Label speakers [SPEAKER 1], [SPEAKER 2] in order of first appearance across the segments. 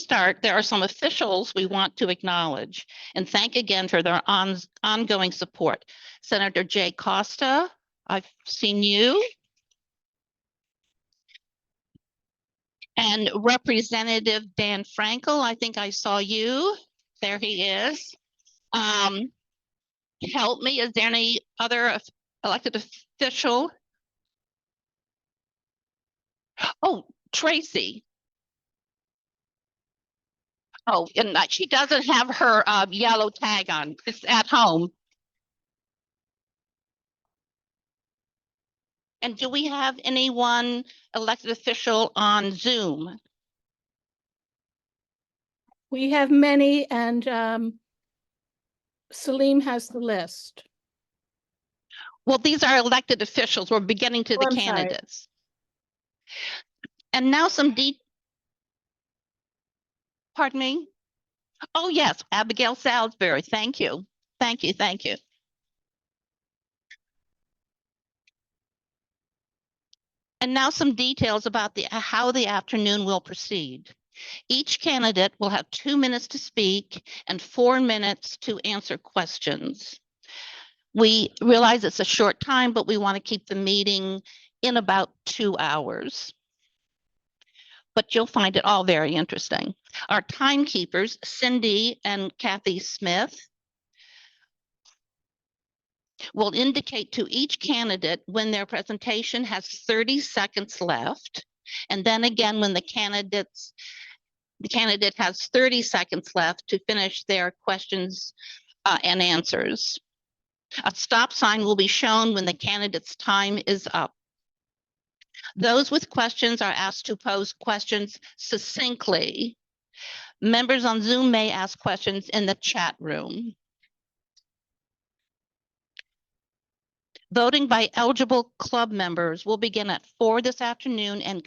[SPEAKER 1] start, there are some officials we want to acknowledge and thank again for their ongoing support. Senator Jay Costa, I've seen you. And Representative Dan Frankel, I think I saw you. There he is. Help me, is there any other elected official? Oh, Tracy. Oh, and she doesn't have her yellow tag on. It's at home. And do we have anyone elected official on Zoom?
[SPEAKER 2] We have many, and Salim has the list.
[SPEAKER 1] Well, these are elected officials. We're beginning to the candidates. And now some pardon me? Oh, yes, Abigail Salisbury. Thank you. Thank you. Thank you. And now some details about how the afternoon will proceed. Each candidate will have 2 minutes to speak and 4 minutes to answer questions. We realize it's a short time, but we want to keep the meeting in about 2 hours. But you'll find it all very interesting. Our timekeepers, Cindy and Kathy Smith, will indicate to each candidate when their presentation has 30 seconds left. And then again, when the candidate has 30 seconds left to finish their questions and answers. A stop sign will be shown when the candidate's time is up. Those with questions are asked to pose questions succinctly. Members on Zoom may ask questions in the chat room. Voting by eligible club members will begin at 4 this afternoon and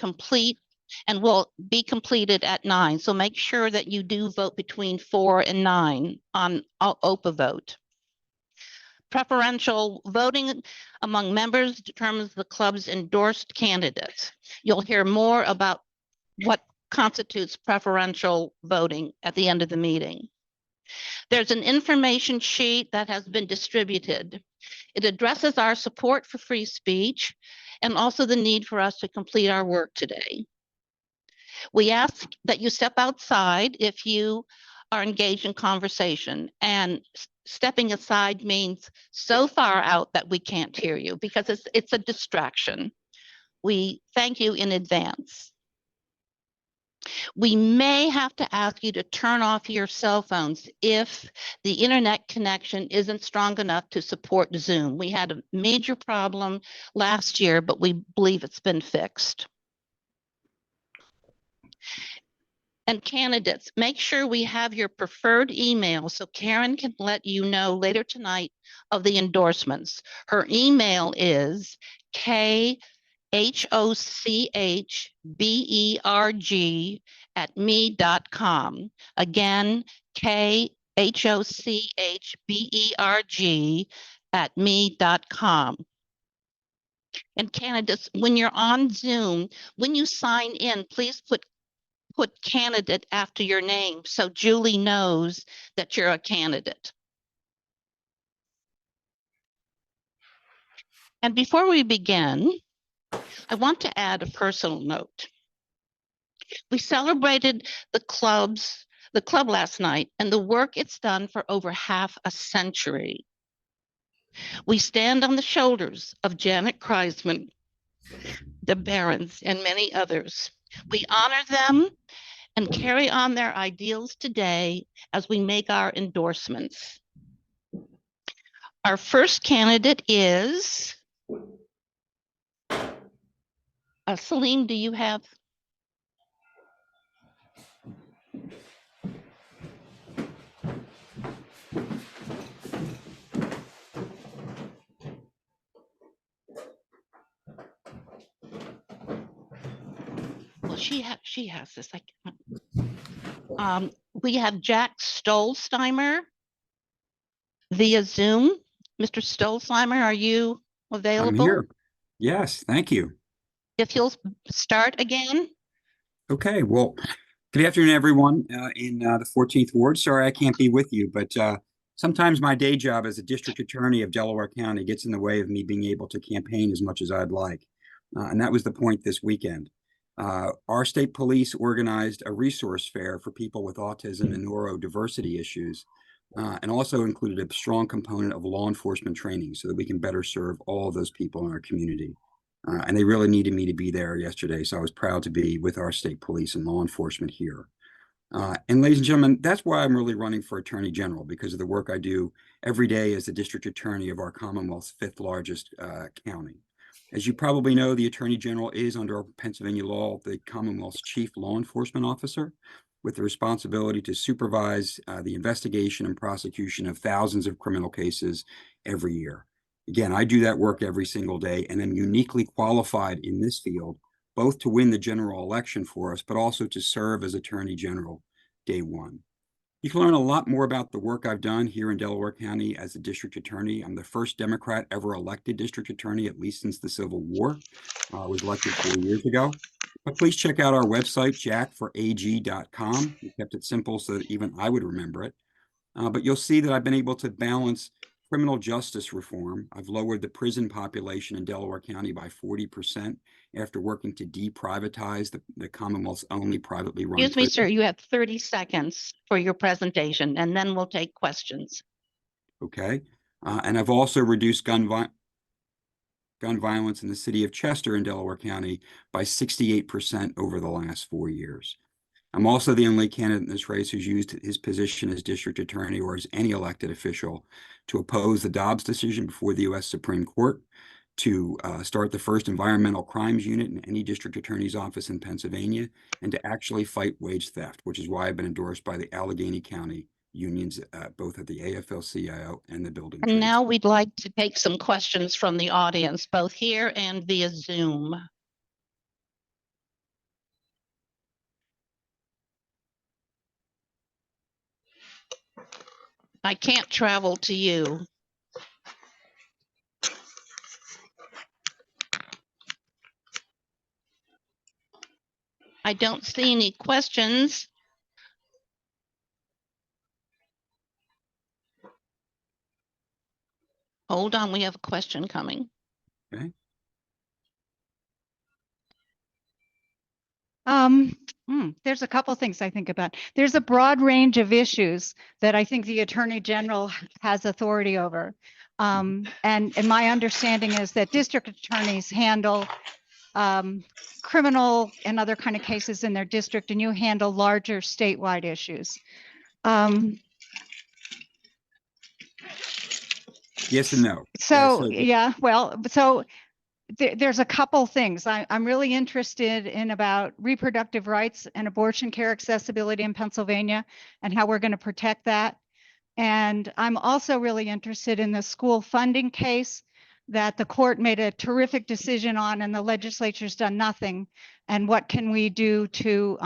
[SPEAKER 1] will be completed at 9. So make sure that you do vote between 4 and 9 on OPA vote. Preferential voting among members determines the club's endorsed candidates. You'll hear more about what constitutes preferential voting at the end of the meeting. There's an information sheet that has been distributed. It addresses our support for free speech and also the need for us to complete our work today. We ask that you step outside if you are engaged in conversation, and stepping aside means so far out that we can't hear you because it's a distraction. We thank you in advance. We may have to ask you to turn off your cell phones if the internet connection isn't strong enough to support Zoom. We had a major problem last year, but we believe it's been fixed. And candidates, make sure we have your preferred email so Karen can let you know later tonight of the endorsements. Her email is khochberg@me.com. Again, khochberg@me.com. And candidates, when you're on Zoom, when you sign in, please put candidate after your name so Julie knows that you're a candidate. And before we begin, I want to add a personal note. We celebrated the club last night and the work it's done for over half a century. We stand on the shoulders of Janet Kreisman, the Barons, and many others. We honor them and carry on their ideals today as we make our endorsements. Our first candidate is Salim, do you have? Well, she has this. We have Jack Stollsteimer via Zoom. Mr. Stollsteimer, are you available?
[SPEAKER 3] I'm here. Yes, thank you.
[SPEAKER 1] If you'll start again.
[SPEAKER 3] Okay, well, Good afternoon, everyone in the 14th Ward. Sorry I can't be with you, but sometimes my day job as a district attorney of Delaware County gets in the way of me being able to campaign as much as I'd like. And that was the point this weekend. Our state police organized a resource fair for people with autism and neurodiversity issues, and also included a strong component of law enforcement training so that we can better serve all of those people in our community. And they really needed me to be there yesterday, so I was proud to be with our state police and law enforcement here. And ladies and gentlemen, that's why I'm really running for Attorney General, because of the work I do every day as the district attorney of our Commonwealth's fifth largest county. As you probably know, the Attorney General is, under Pennsylvania law, the Commonwealth's chief law enforcement officer, with the responsibility to supervise the investigation and prosecution of thousands of criminal cases every year. Again, I do that work every single day and am uniquely qualified in this field, both to win the general election for us, but also to serve as Attorney General day one. You can learn a lot more about the work I've done here in Delaware County as a district attorney. I'm the first Democrat ever elected district attorney, at least since the Civil War. I was elected 4 years ago. But please check out our website, jackforag.com. We kept it simple so that even I would remember it. But you'll see that I've been able to balance criminal justice reform. I've lowered the prison population in Delaware County by 40% after working to deprivatize the Commonwealth's only privately run
[SPEAKER 1] Excuse me,
[SPEAKER 3] prison.
[SPEAKER 1] sir, you have 30 seconds for your presentation, and then we'll take questions.
[SPEAKER 3] Okay. And I've also reduced gun violence in the city of Chester in Delaware County by 68% over the last 4 years. I'm also the only candidate in this race who's used his position as district attorney or as any elected official to oppose the Dobbs decision before the U.S. Supreme Court, to start the first environmental crimes unit in any district attorney's office in Pennsylvania, and to actually fight wage theft, which is why I've been endorsed by the Allegheny County unions, both at the AFL-CIO and the building
[SPEAKER 1] And
[SPEAKER 3] trades.
[SPEAKER 1] now we'd like to take some questions from the audience, both here and via Zoom. I can't travel to you. I don't see any questions. Hold on, we have a question coming.
[SPEAKER 3] Okay.
[SPEAKER 4] There's a couple things I think about. There's a broad range of issues that I think the Attorney General has authority over. And my understanding is that district attorneys handle criminal and other kind of cases in their district, and you handle larger statewide issues.
[SPEAKER 3] Yes and no.
[SPEAKER 4] So yeah, well, so there's a couple things. I'm really interested in about reproductive rights and abortion care accessibility in Pennsylvania and how we're going to protect that. And I'm also really interested in the school funding case that the court made a terrific decision on and the legislature's done nothing. And what can we do to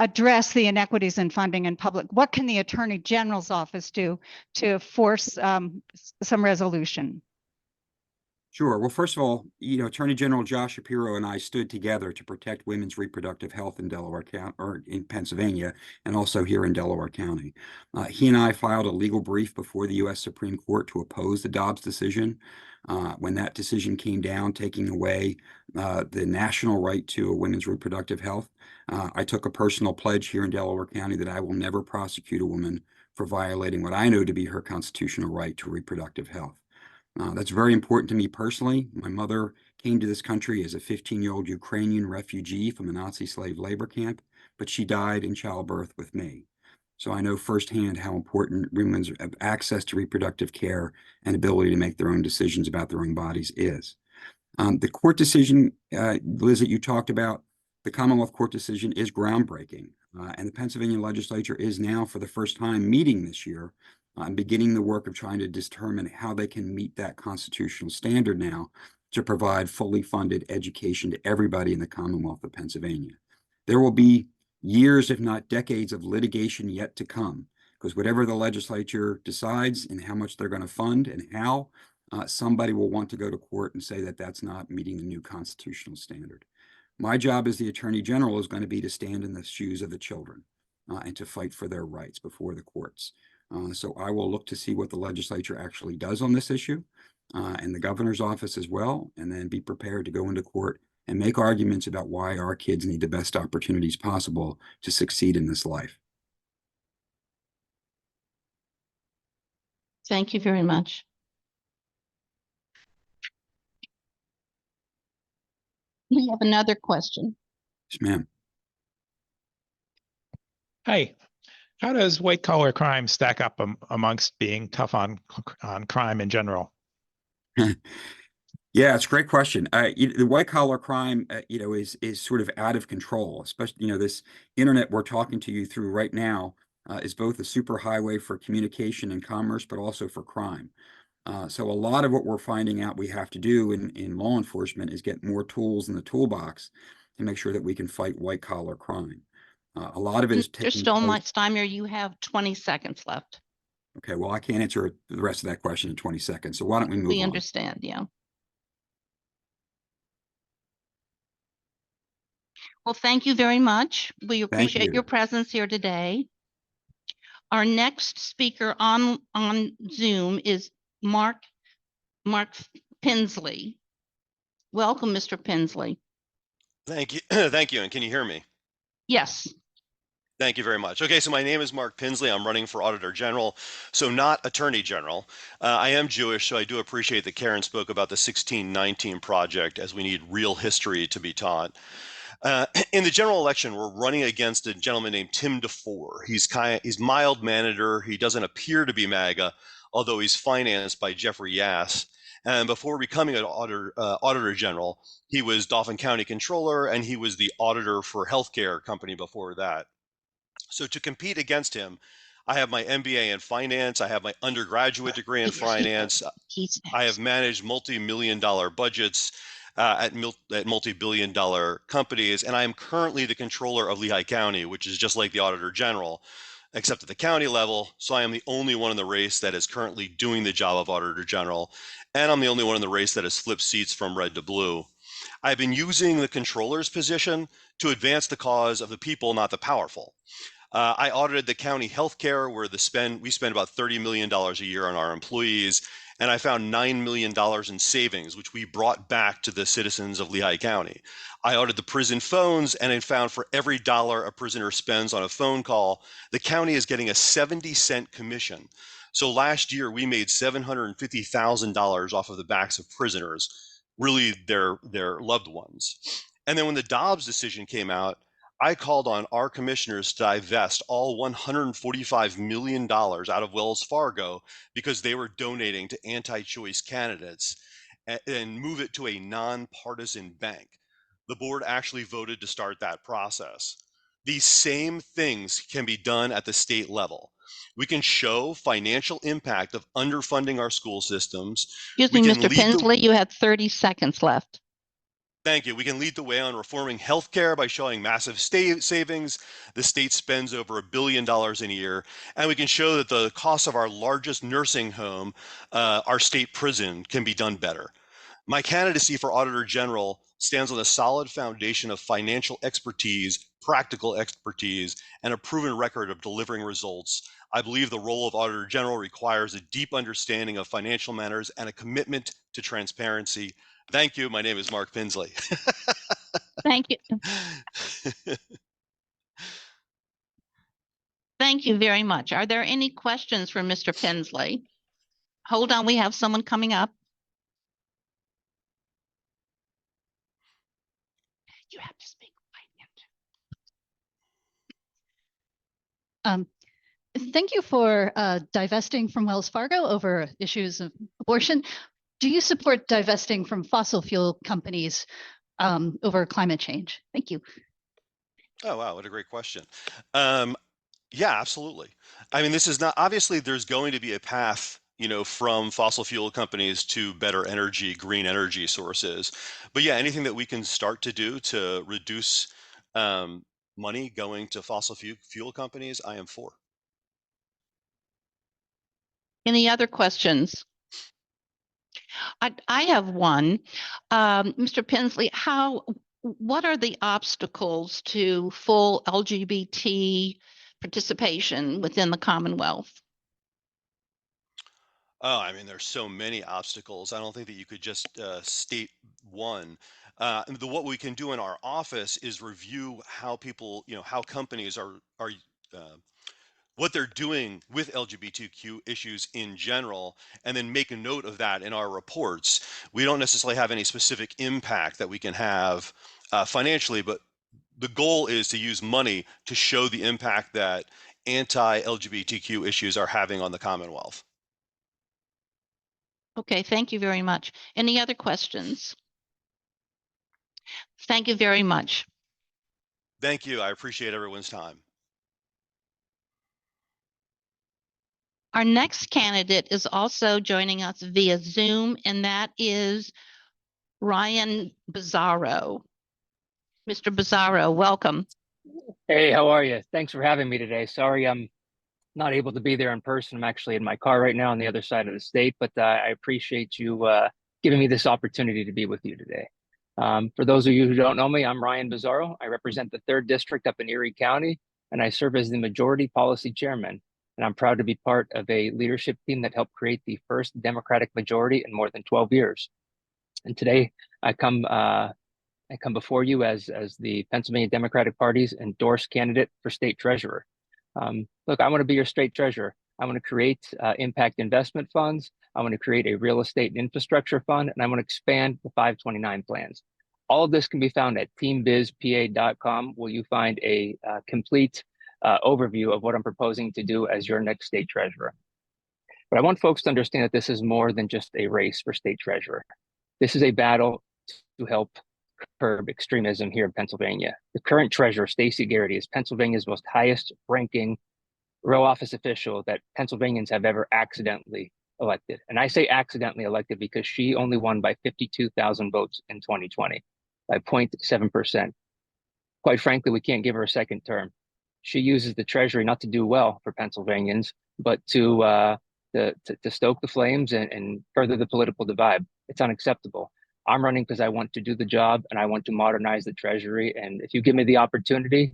[SPEAKER 4] address the inequities in funding in public? What can the Attorney General's office do to force some resolution?
[SPEAKER 3] Sure. Well, first of all, Attorney General Josh Shapiro and I stood together to protect women's reproductive health in Delaware County, or in Pennsylvania, and also here in Delaware County. He and I filed a legal brief before the U.S. Supreme Court to oppose the Dobbs decision. When that decision came down, taking away the national right to women's reproductive health, I took a personal pledge here in Delaware County that I will never prosecute a woman for violating what I know to be her constitutional right to reproductive health. That's very important to me personally. My mother came to this country as a 15-year-old Ukrainian refugee from a Nazi slave labor camp, but she died in childbirth with me. So I know firsthand how important women's access to reproductive care and ability to make their own decisions about their own bodies is. The court decision, Liz, that you talked about, the Commonwealth Court decision is groundbreaking. And the Pennsylvania legislature is now, for the first time, meeting this year and beginning the work of trying to determine how they can meet that constitutional standard now to provide fully funded education to everybody in the Commonwealth of Pennsylvania. There will be years, if not decades, of litigation yet to come, because whatever the legislature decides and how much they're going to fund and how, somebody will want to go to court and say that that's not meeting the new constitutional standard. My job as the Attorney General is going to be to stand in the shoes of the children and to fight for their rights before the courts. So I will look to see what the legislature actually does on this issue and the governor's office as well, and then be prepared to go into court and make arguments about why our kids need the best opportunities possible to succeed in this life.
[SPEAKER 1] Thank you very much. We have another question.
[SPEAKER 3] Yes, ma'am.
[SPEAKER 5] Hi, how does white collar crime stack up amongst being tough on crime in general?
[SPEAKER 3] Yeah, it's a great question. The white collar crime, is sort of out of control, especially, this internet we're talking to you through right now is both a super highway for communication and commerce, but also for crime. So a lot of what we're finding out we have to do in law enforcement is get more tools in the toolbox to make sure that we can fight white collar crime. A lot of it is
[SPEAKER 1] Mr.
[SPEAKER 3] taking place.
[SPEAKER 1] Stollsteimer, you have 20 seconds left.
[SPEAKER 3] Okay, well, I can't answer the rest of that question in 20 seconds. So why don't we move
[SPEAKER 1] We
[SPEAKER 3] on?
[SPEAKER 1] understand, yeah. Well, thank you very much. We appreciate
[SPEAKER 3] you.
[SPEAKER 1] your presence here today. Our next speaker on Zoom is Mark Pinsley. Welcome, Mr. Pinsley.
[SPEAKER 6] Thank you. Thank you. And can you hear me?
[SPEAKER 1] Yes.
[SPEAKER 6] Thank you very much. Okay, so my name is Mark Pinsley. I'm running for Auditor General, so not Attorney General. I am Jewish, so I do appreciate that Karen spoke about the 1619 project, as we need real history to be taught. In the general election, we're running against a gentleman named Tim DeFore. He's mild-mannered. He doesn't appear to be MAGA, although he's financed by Jeffrey Yass. And before becoming an Auditor General, he was Dauphin County Controller, and he was the auditor for a healthcare company before that. So to compete against him, I have my MBA in finance. I have my undergraduate degree in finance. I have managed multi-million-dollar budgets at multi-billion-dollar companies, and I am currently the controller of Lehigh County, which is just like the Auditor General, except at the county level. So I am the only one in the race that is currently doing the job of Auditor General, and I'm the only one in the race that has flipped seats from red to blue. I've been using the controller's position to advance the cause of the people, not the powerful. I audited the county healthcare, where we spend about $30 million a year on our employees, and I found $9 million in savings, which we brought back to the citizens of Lehigh County. I audited the prison phones, and I found for every dollar a prisoner spends on a phone call, the county is getting a 70-cent commission. So last year, we made $750,000 off of the backs of prisoners, really their loved ones. And then when the Dobbs decision came out, I called on our commissioners to divest all $145 million out of Wells Fargo because they were donating to anti-choice candidates, and move it to a nonpartisan bank. The board actually voted to start that process. These same things can be done at the state level. We can show financial impact of underfunding our school systems.
[SPEAKER 1] Excuse me, Mr. Pinsley, you have 30 seconds left.
[SPEAKER 6] Thank you. We can lead the way on reforming healthcare by showing massive state savings. The state spends over $1 billion a year, and we can show that the cost of our largest nursing home, our state prison, can be done better. My candidacy for Auditor General stands on a solid foundation of financial expertise, practical expertise, and a proven record of delivering results. I believe the role of Auditor General requires a deep understanding of financial matters and a commitment to transparency. Thank you. My name is Mark Pinsley.
[SPEAKER 1] Thank you. Thank you very much. Are there any questions for Mr. Pinsley? Hold on, we have someone coming up. You have to speak.
[SPEAKER 7] Thank you for divesting from Wells Fargo over issues of abortion. Do you support divesting from fossil fuel companies over climate change? Thank you.
[SPEAKER 6] Oh, wow. What a great question. Yeah, absolutely. I mean, this is not, obviously there's going to be a path, from fossil fuel companies to better energy, green energy sources. But yeah, anything that we can start to do to reduce money going to fossil fuel companies, I am for.
[SPEAKER 1] Any other questions? I have one. Mr. Pinsley, how what are the obstacles to full LGBT participation within the Commonwealth?
[SPEAKER 6] Oh, I mean, there's so many obstacles. I don't think that you could just state one. What we can do in our office is review how people, how companies are uh, what they're doing with LGBTQ issues in general, and then make a note of that in our reports. We don't necessarily have any specific impact that we can have financially, but the goal is to use money to show the impact that anti-LGBTQ issues are having on the Commonwealth.
[SPEAKER 1] Okay, thank you very much. Any other questions? Thank you very much.
[SPEAKER 6] Thank you. I appreciate everyone's time.
[SPEAKER 1] Our next candidate is also joining us via Zoom, and that is Ryan Bizzarro. Mr. Bizzarro, welcome.
[SPEAKER 8] Hey, how are you? Thanks for having me today. Sorry, I'm not able to be there in person. I'm actually in my car right now on the other side of the state, but I appreciate you giving me this opportunity to be with you today. For those of you who don't know me, I'm Ryan Bizzarro. I represent the 3rd District up in Erie County, and I serve as the Majority Policy Chairman. And I'm proud to be part of a leadership team that helped create the first Democratic majority in more than 12 years. And today I come before you as the Pennsylvania Democratic Party's endorsed candidate for state treasurer. Look, I want to be your state treasurer. I want to create impact investment funds. I want to create a real estate and infrastructure fund, and I want to expand the 529 plans. All of this can be found at teambizpa.com, where you find a complete overview of what I'm proposing to do as your next state treasurer. But I want folks to understand that this is more than just a race for state treasurer. This is a battle to help curb extremism here in Pennsylvania. The current treasurer, Stacey Garrity, is Pennsylvania's most highest ranking row office official that Pennsylvanians have ever accidentally elected. And I say accidentally elected because she only won by 52,000 votes in 2020, by 0.7%. Quite frankly, we can't give her a second term. She uses the treasury not to do well for Pennsylvanians, but to stoke the flames and further the political divide. It's unacceptable. I'm running because I want to do the job and I want to modernize the treasury. And if you give me the opportunity,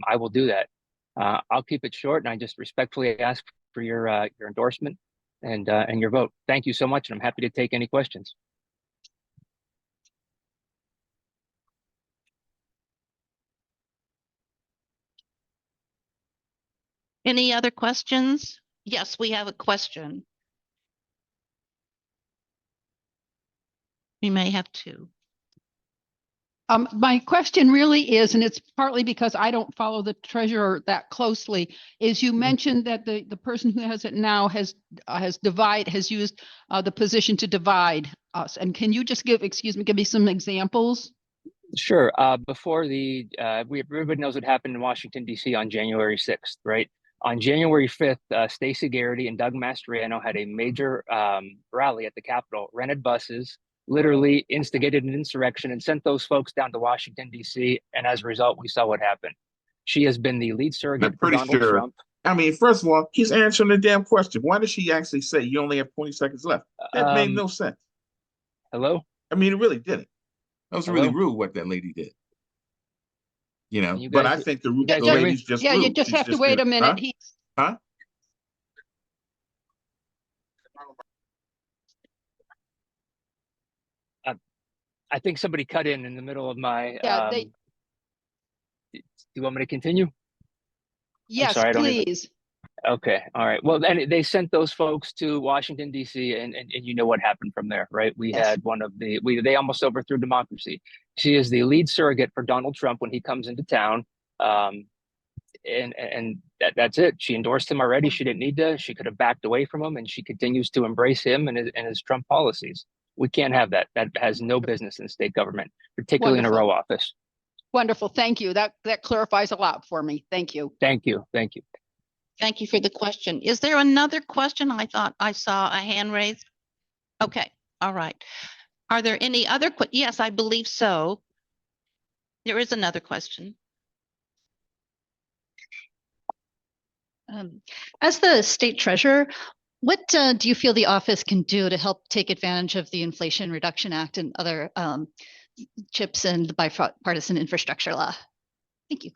[SPEAKER 8] I will do that. I'll keep it short, and I just respectfully ask for your endorsement and your vote. Thank you so much, and I'm happy to take any questions.
[SPEAKER 1] Any other questions? Yes, we have a question. We may have two.
[SPEAKER 9] My question really is, and it's partly because I don't follow the treasurer that closely, is you mentioned that the person who has it now has used the position to divide us. And can you just give me some examples?
[SPEAKER 8] Sure. Before everybody knows what happened in Washington, D.C. on January 6th, right? On January 5th, Stacey Garrity and Doug Mastriano had a major rally at the Capitol, rented buses, literally instigated an insurrection and sent those folks down to Washington, D.C. And as a result, we saw what happened. She has been the lead surrogate for Donald Trump.
[SPEAKER 10] I mean, first of all, he's answering the damn question. Why does she actually say you only have 20 seconds left? That made no sense.
[SPEAKER 8] Hello?
[SPEAKER 10] I mean, it really didn't. That was really rude what that lady did. You know, but I think the lady's just rude.
[SPEAKER 9] You just have to wait a minute.
[SPEAKER 10] Huh?
[SPEAKER 8] I think somebody cut in the middle of my.
[SPEAKER 9] Do
[SPEAKER 8] you want me to continue?
[SPEAKER 9] Yes,
[SPEAKER 8] sorry,
[SPEAKER 9] please.
[SPEAKER 8] Okay, all right. Well, then they sent those folks to Washington, D.C., and you know what happened from there, right? We had they almost overthrew democracy. She is the lead surrogate for Donald Trump when he comes into town. And that's it. She endorsed him already. She didn't need to. She could have backed away from him, and she continues to embrace him and his Trump policies. We can't have that. That has no business in state government, particularly in a row office.
[SPEAKER 9] Wonderful. Thank you. That clarifies a lot for me. Thank you.
[SPEAKER 8] Thank you. Thank you.
[SPEAKER 1] Thank you for the question. Is there another question? I thought I saw a hand raised. Okay. All right. Are there any other? Yes, I believe so. There is another question.
[SPEAKER 7] As the state treasurer, what do you feel the office can do to help take advantage of the Inflation Reduction Act and other chips and the bipartisan infrastructure law. Thank you.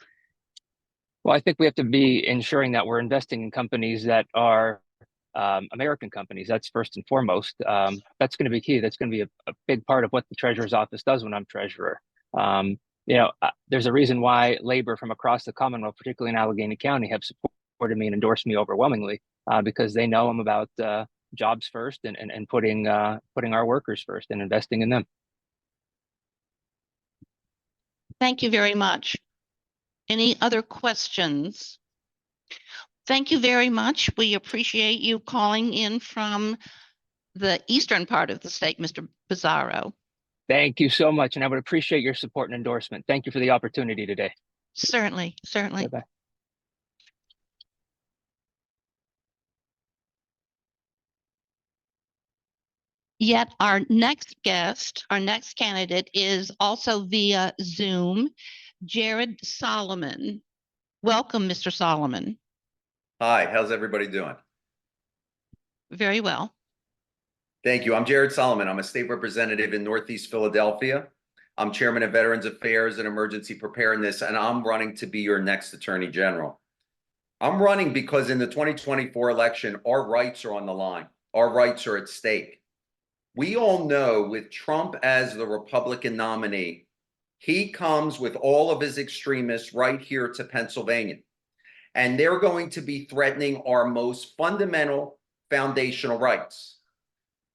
[SPEAKER 8] Well, I think we have to be ensuring that we're investing in companies that are American companies. That's first and foremost. That's going to be key. That's going to be a big part of what the treasurer's office does when I'm treasurer. There's a reason why labor from across the Commonwealth, particularly in Allegheny County, have supported me and endorsed me overwhelmingly because they know I'm about jobs first and putting our workers first and investing in them.
[SPEAKER 1] Thank you very much. Any other questions? Thank you very much. We appreciate you calling in from the eastern part of the state, Mr. Bizzarro.
[SPEAKER 8] Thank you so much. And I would appreciate your support and endorsement. Thank you for the opportunity today.
[SPEAKER 1] Certainly, certainly.
[SPEAKER 8] Bye-bye.
[SPEAKER 1] Yet our next guest, our next candidate is also via Zoom, Jared Solomon. Welcome, Mr. Solomon.
[SPEAKER 11] Hi, how's everybody doing?
[SPEAKER 1] Very well.
[SPEAKER 11] Thank you. I'm Jared Solomon. I'm a state representative in Northeast Philadelphia. I'm chairman of Veterans Affairs and Emergency Preparedness, and I'm running to be your next Attorney General. I'm running because in the 2024 election, our rights are on the line. Our rights are at stake. We all know with Trump as the Republican nominee, he comes with all of his extremists right here to Pennsylvania. And they're going to be threatening our most fundamental foundational rights,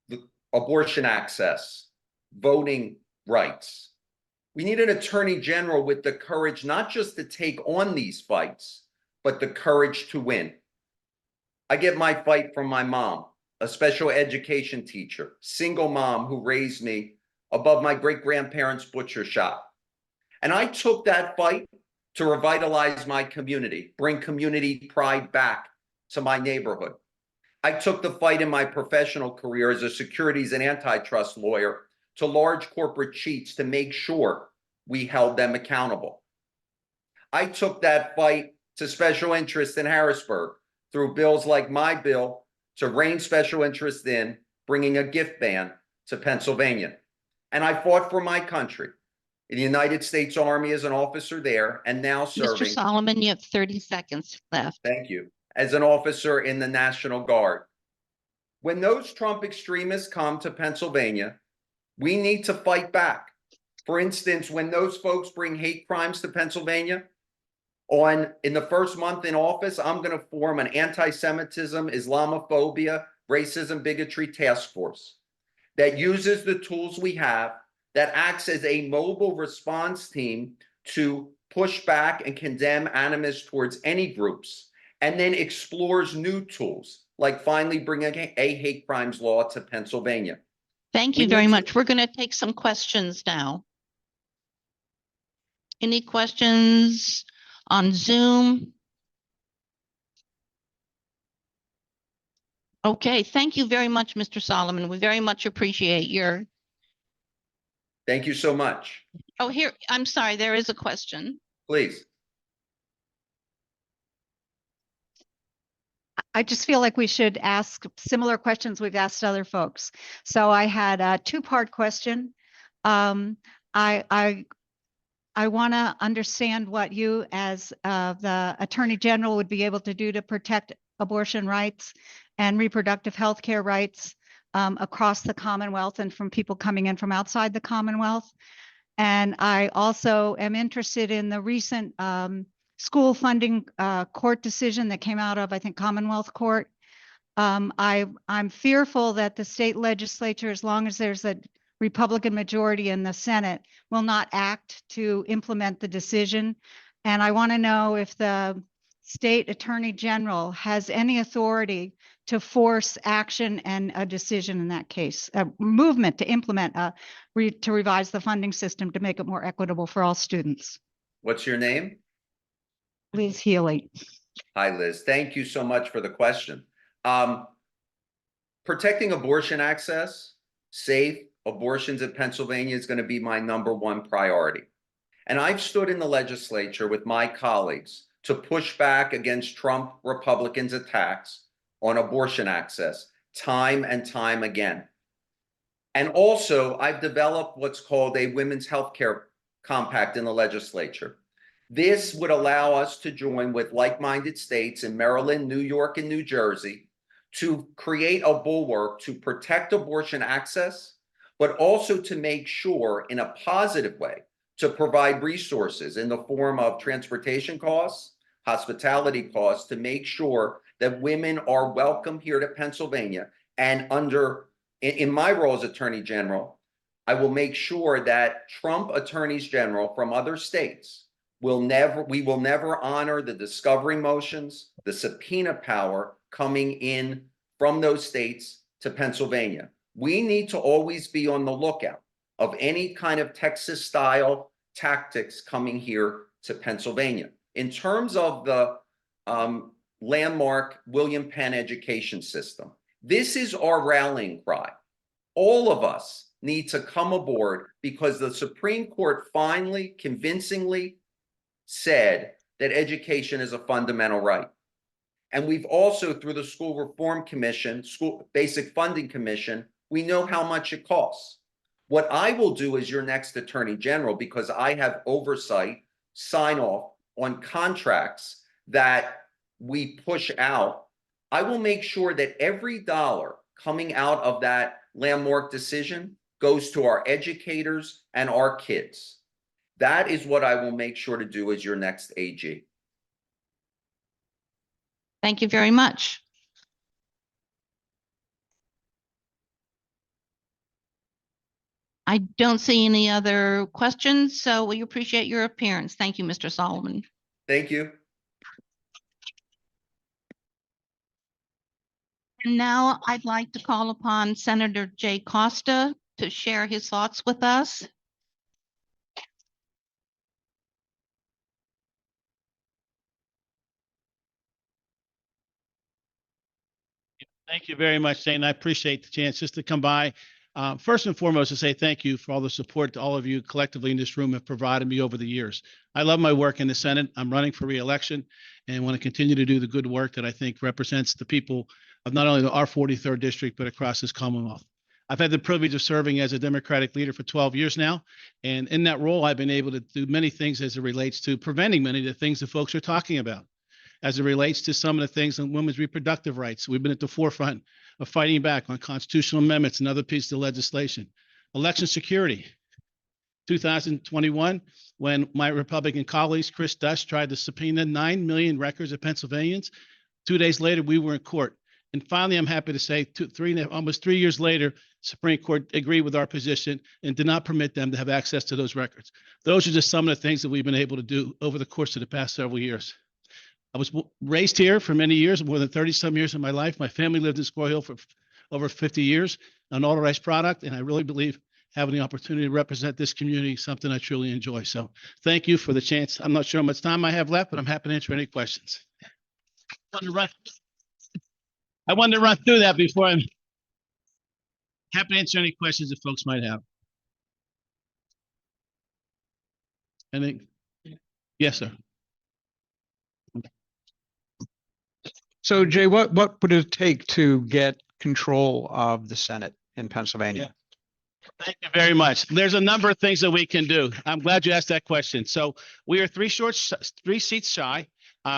[SPEAKER 11] the abortion access, voting rights. We need an attorney general with the courage not just to take on these fights, but the courage to win. I get my fight from my mom, a special education teacher, single mom who raised me above my great-grandparents' butcher shop. And I took that fight to revitalize my community, bring community pride back to my neighborhood. I took the fight in my professional career as a securities and antitrust lawyer to large corporate cheats to make sure we held them accountable. I took that fight to special interests in Harrisburg through bills like my bill to rein special interests in, bringing a gift ban to Pennsylvania. And I fought for my country in the United States Army as an officer there, and now serving.
[SPEAKER 1] Mr. Solomon, you have 30 seconds left.
[SPEAKER 11] Thank you. As an officer in the National Guard. When those Trump extremists come to Pennsylvania, we need to fight back. For instance, when those folks bring hate crimes to Pennsylvania, in the first month in office, I'm going to form an anti-Semitism, Islamophobia, racism, bigotry task force that uses the tools we have, that acts as a mobile response team to push back and condemn animus towards any groups, and then explores new tools, like finally bringing a hate crimes law to Pennsylvania.
[SPEAKER 1] Thank you very much. We're going to take some questions now. Any questions on Zoom? Okay, thank you very much, Mr. Solomon. We very much appreciate your.
[SPEAKER 11] Thank you so much.
[SPEAKER 1] Oh, here, I'm sorry, there is a question.
[SPEAKER 11] Please.
[SPEAKER 4] I just feel like we should ask similar questions we've asked other folks. So I had a two-part question. I want to understand what you as the Attorney General would be able to do to protect abortion rights and reproductive health care rights across the Commonwealth and from people coming in from outside the Commonwealth. And I also am interested in the recent school funding court decision that came out of, I think, Commonwealth Court. I'm fearful that the state legislature, as long as there's a Republican majority in the Senate, will not act to implement the decision. And I want to know if the state attorney general has any authority to force action and a decision in that case, a movement to implement, to revise the funding system to make it more equitable for all students.
[SPEAKER 11] What's your name?
[SPEAKER 4] Liz Healy.
[SPEAKER 11] Hi, Liz. Thank you so much for the question. Protecting abortion access, safe abortions in Pennsylvania is going to be my #1 priority. And I've stood in the legislature with my colleagues to push back against Trump Republicans' attacks on abortion access time and time again. And also, I've developed what's called a women's healthcare compact in the legislature. This would allow us to join with like-minded states in Maryland, New York, and New Jersey to create a bulwark to protect abortion access, but also to make sure in a positive way to provide resources in the form of transportation costs, hospitality costs, to make sure that women are welcome here to Pennsylvania. And in my role as Attorney General, I will make sure that Trump attorneys general from other states we will never honor the discovery motions, the subpoena power coming in from those states to Pennsylvania. We need to always be on the lookout of any kind of Texas style tactics coming here to Pennsylvania. In terms of the landmark William Penn education system, this is our rallying cry. All of us need to come aboard because the Supreme Court finally, convincingly said that education is a fundamental right. And we've also, through the School Reform Commission, School Basic Funding Commission, we know how much it costs. What I will do as your next Attorney General, because I have oversight, sign off on contracts that we push out, I will make sure that every dollar coming out of that landmark decision goes to our educators and our kids. That is what I will make sure to do as your next AG.
[SPEAKER 1] Thank you very much. I don't see any other questions, so we appreciate your appearance. Thank you, Mr. Solomon.
[SPEAKER 11] Thank you.
[SPEAKER 1] And now I'd like to call upon Senator Jay Costa to share his thoughts with us.
[SPEAKER 12] Thank you very much, Dana. I appreciate the chance just to come by. First and foremost, to say thank you for all the support all of you collectively in this room have provided me over the years. I love my work in the Senate. I'm running for re-election and want to continue to do the good work that I think represents the people of not only our 43rd district, but across this Commonwealth. I've had the privilege of serving as a Democratic leader for 12 years now. And in that role, I've been able to do many things as it relates to preventing many of the things that folks are talking about. As it relates to some of the things on women's reproductive rights, we've been at the forefront of fighting back on constitutional amendments and other pieces of legislation. Election security. 2021, when my Republican colleagues, Chris Dush, tried to subpoena 9 million records of Pennsylvanians, 2 days later, we were in court. And finally, I'm happy to say almost 3 years later, Supreme Court agreed with our position and did not permit them to have access to those records. Those are just some of the things that we've been able to do over the course of the past several years. I was raised here for many years, more than 30 some years of my life. My family lived in Squirrel Hill for over 50 years, an authorized product. And I really believe having the opportunity to represent this community is something I truly enjoy. So thank you for the chance. I'm not sure how much time I have left, but I'm happy to answer any questions. I wanted to run through that before I'm happy to answer any questions that folks might have. I think, yes, sir.
[SPEAKER 13] So Jay, what would it take to get control of the Senate in Pennsylvania?
[SPEAKER 12] Thank you very much. There's a number of things that we can do. I'm glad you asked that question. So we are three seats shy.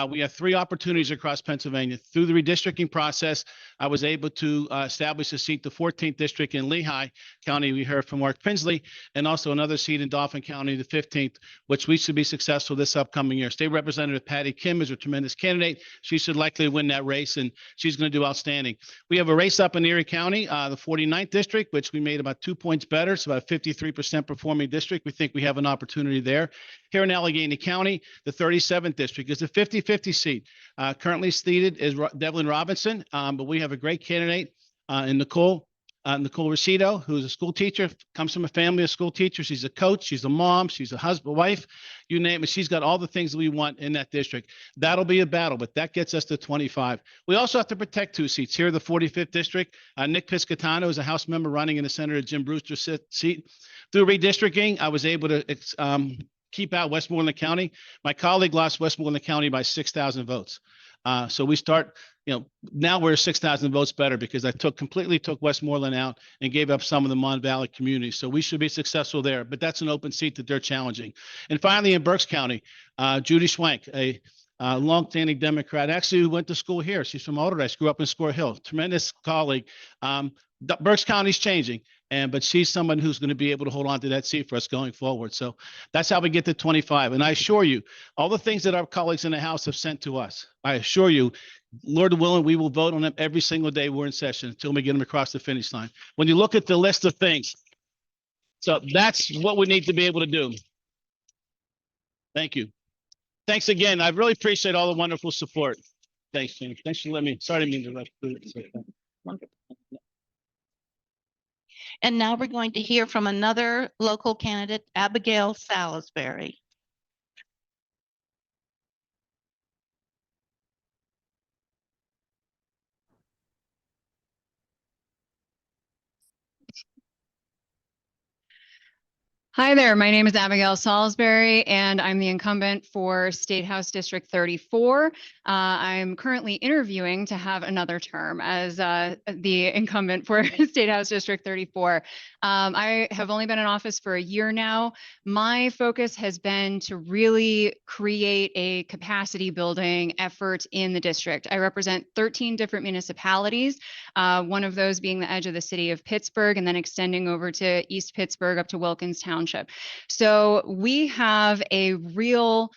[SPEAKER 12] We have 3 opportunities across Pennsylvania. Through the redistricting process, I was able to establish a seat, the 14th district in Lehigh County. We heard from Mark Pinsley, and also another seat in Dauphin County, the 15th, which we should be successful this upcoming year. State Representative Patty Kim is a tremendous candidate. She should likely win that race, and she's going to do outstanding. We have a race up in Erie County, the 49th district, which we made about 2 points better. It's about a 53% performing district. We think we have an opportunity there. Here in Allegheny County, the 37th district is a 50-50 seat. Currently seated is Devlin Robinson, but we have a great candidate in Nicole Rosito, who's a school teacher, comes from a family of school teachers. She's a coach, she's a mom, she's a husband, wife, you name it. She's got all the things that we want in that district. That'll be a battle, but that gets us to 25. We also have to protect 2 seats. Here, the 45th district, Nick Piscatano is a House member running in the Senator Jim Brewster seat. Through redistricting, I was able to keep out Westmoreland County. My colleague lost Westmoreland County by 6,000 votes. So we start, now we're 6,000 votes better because I completely took Westmoreland out and gave up some of the Mon Valley communities. So we should be successful there, but that's an open seat that they're challenging. And finally, in Berks County, Judy Schwank, a longstanding Democrat, actually went to school here. She's from Auditor. Grew up in Square Hill. Tremendous colleague. Berks County's changing, but she's someone who's going to be able to hold on to that seat for us going forward. So that's how we get to 25. And I assure you, all the things that our colleagues in the House have sent to us, I assure you, Lord willing, we will vote on them every single day we're in session until we get them across the finish line. When you look at the list of things, so that's what we need to be able to do. Thank you. Thanks again. I really appreciate all the wonderful support. Thanks, James. Thanks for letting me. Sorry, I didn't mean to.
[SPEAKER 1] And now we're going to hear from another local candidate, Abigail Salisbury.
[SPEAKER 14] Hi there, my name is Abigail Salisbury, and I'm the incumbent for State House District 34. I'm currently interviewing to have another term as the incumbent for State House District 34. I have only been in office for a year now. My focus has been to really create a capacity building effort in the district. I represent 13 different municipalities, one of those being the edge of the city of Pittsburgh, and then extending over to East Pittsburgh up to Wilkins Township. So we have a real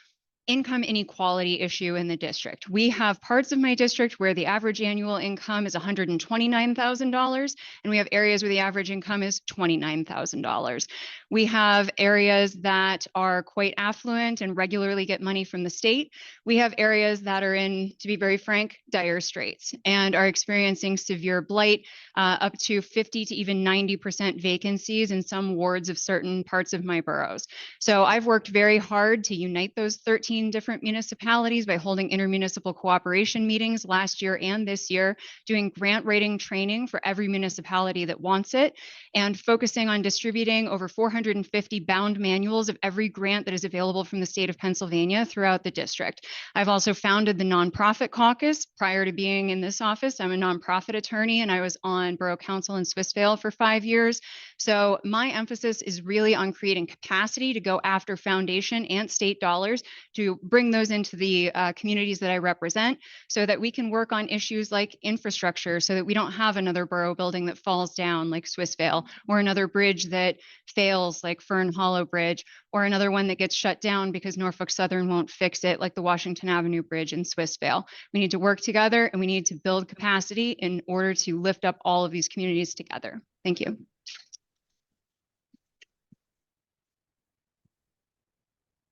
[SPEAKER 14] income inequality issue in the district. We have parts of my district where the average annual income is $129,000, and we have areas where the average income is $29,000. We have areas that are quite affluent and regularly get money from the state. We have areas that are in, to be very frank, dire straits and are experiencing severe blight, up to 50 to even 90% vacancies in some wards of certain parts of my boroughs. So I've worked very hard to unite those 13 different municipalities by holding intermunicipal cooperation meetings last year and this year, doing grant writing training for every municipality that wants it, and focusing on distributing over 450 bound manuals of every grant that is available from the state of Pennsylvania throughout the district. I've also founded the nonprofit caucus. Prior to being in this office, I'm a nonprofit attorney, and I was on Borough Council in Swissvale for 5 years. So my emphasis is really on creating capacity to go after foundation and state dollars to bring those into the communities that I represent, so that we can work on issues like infrastructure, so that we don't have another borough building that falls down like Swissvale, or another bridge that fails like Fern Hollow Bridge, or another one that gets shut down because Norfolk Southern won't fix it like the Washington Avenue Bridge in Swissvale. We need to work together, and we need to build capacity in order to lift up all of these communities together. Thank you.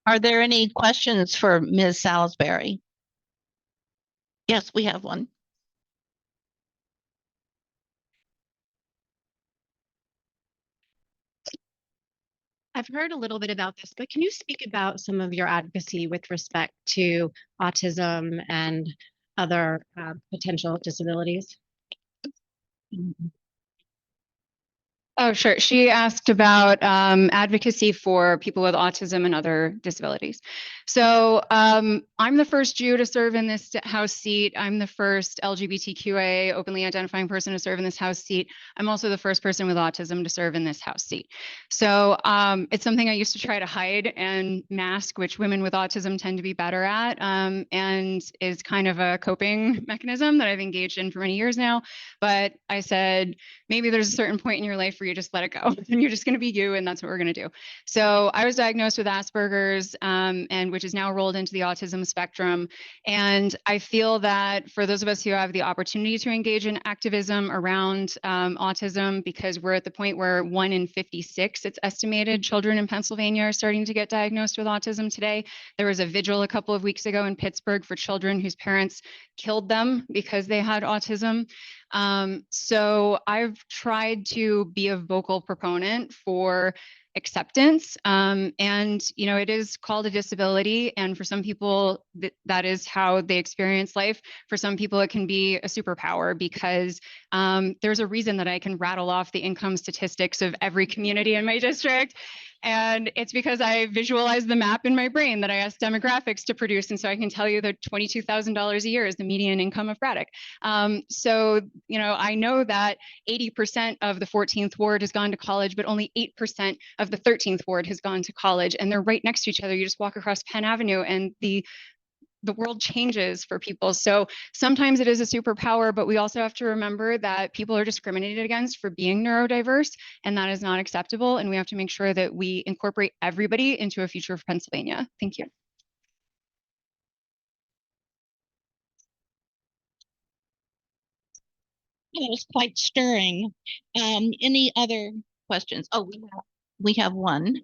[SPEAKER 1] Are there any questions for Ms. Salisbury? Yes, we have one.
[SPEAKER 15] I've heard a little bit about this, but can you speak about some of your advocacy with respect to autism and other potential disabilities?
[SPEAKER 14] Oh, sure. She asked about advocacy for people with autism and other disabilities. So I'm the first Jew to serve in this House seat. I'm the first LGBTQIA openly identifying person to serve in this House seat. I'm also the first person with autism to serve in this House seat. So it's something I used to try to hide and mask, which women with autism tend to be better at, and is kind of a coping mechanism that I've engaged in for many years now. But I said, maybe there's a certain point in your life where you just let it go and you're just going to be you, and that's what we're going to do. So I was diagnosed with Asperger's, and which is now rolled into the autism spectrum. And I feel that for those of us who have the opportunity to engage in activism around autism, because we're at the point where 1 in 56, it's estimated, children in Pennsylvania are starting to get diagnosed with autism today. There was a vigil a couple of weeks ago in Pittsburgh for children whose parents killed them because they had autism. So I've tried to be a vocal proponent for acceptance. And, you know, it is called a disability. And for some people, that is how they experience life. For some people, it can be a superpower because there's a reason that I can rattle off the income statistics of every community in my district. And it's because I visualize the map in my brain that I asked demographics to produce. And so I can tell you that $22,000 a year is the median income of Braddock. So, you know, I know that 80% of the 14th ward has gone to college, but only 8% of the 13th ward has gone to college. And they're right next to each other. You just walk across Penn Avenue and the world changes for people. So sometimes it is a superpower, but we also have to remember that people are discriminated against for being neurodiverse, and that is not acceptable. And we have to make sure that we incorporate everybody into a future of Pennsylvania. Thank you.
[SPEAKER 1] That was quite stirring. Any other questions? Oh, we have one.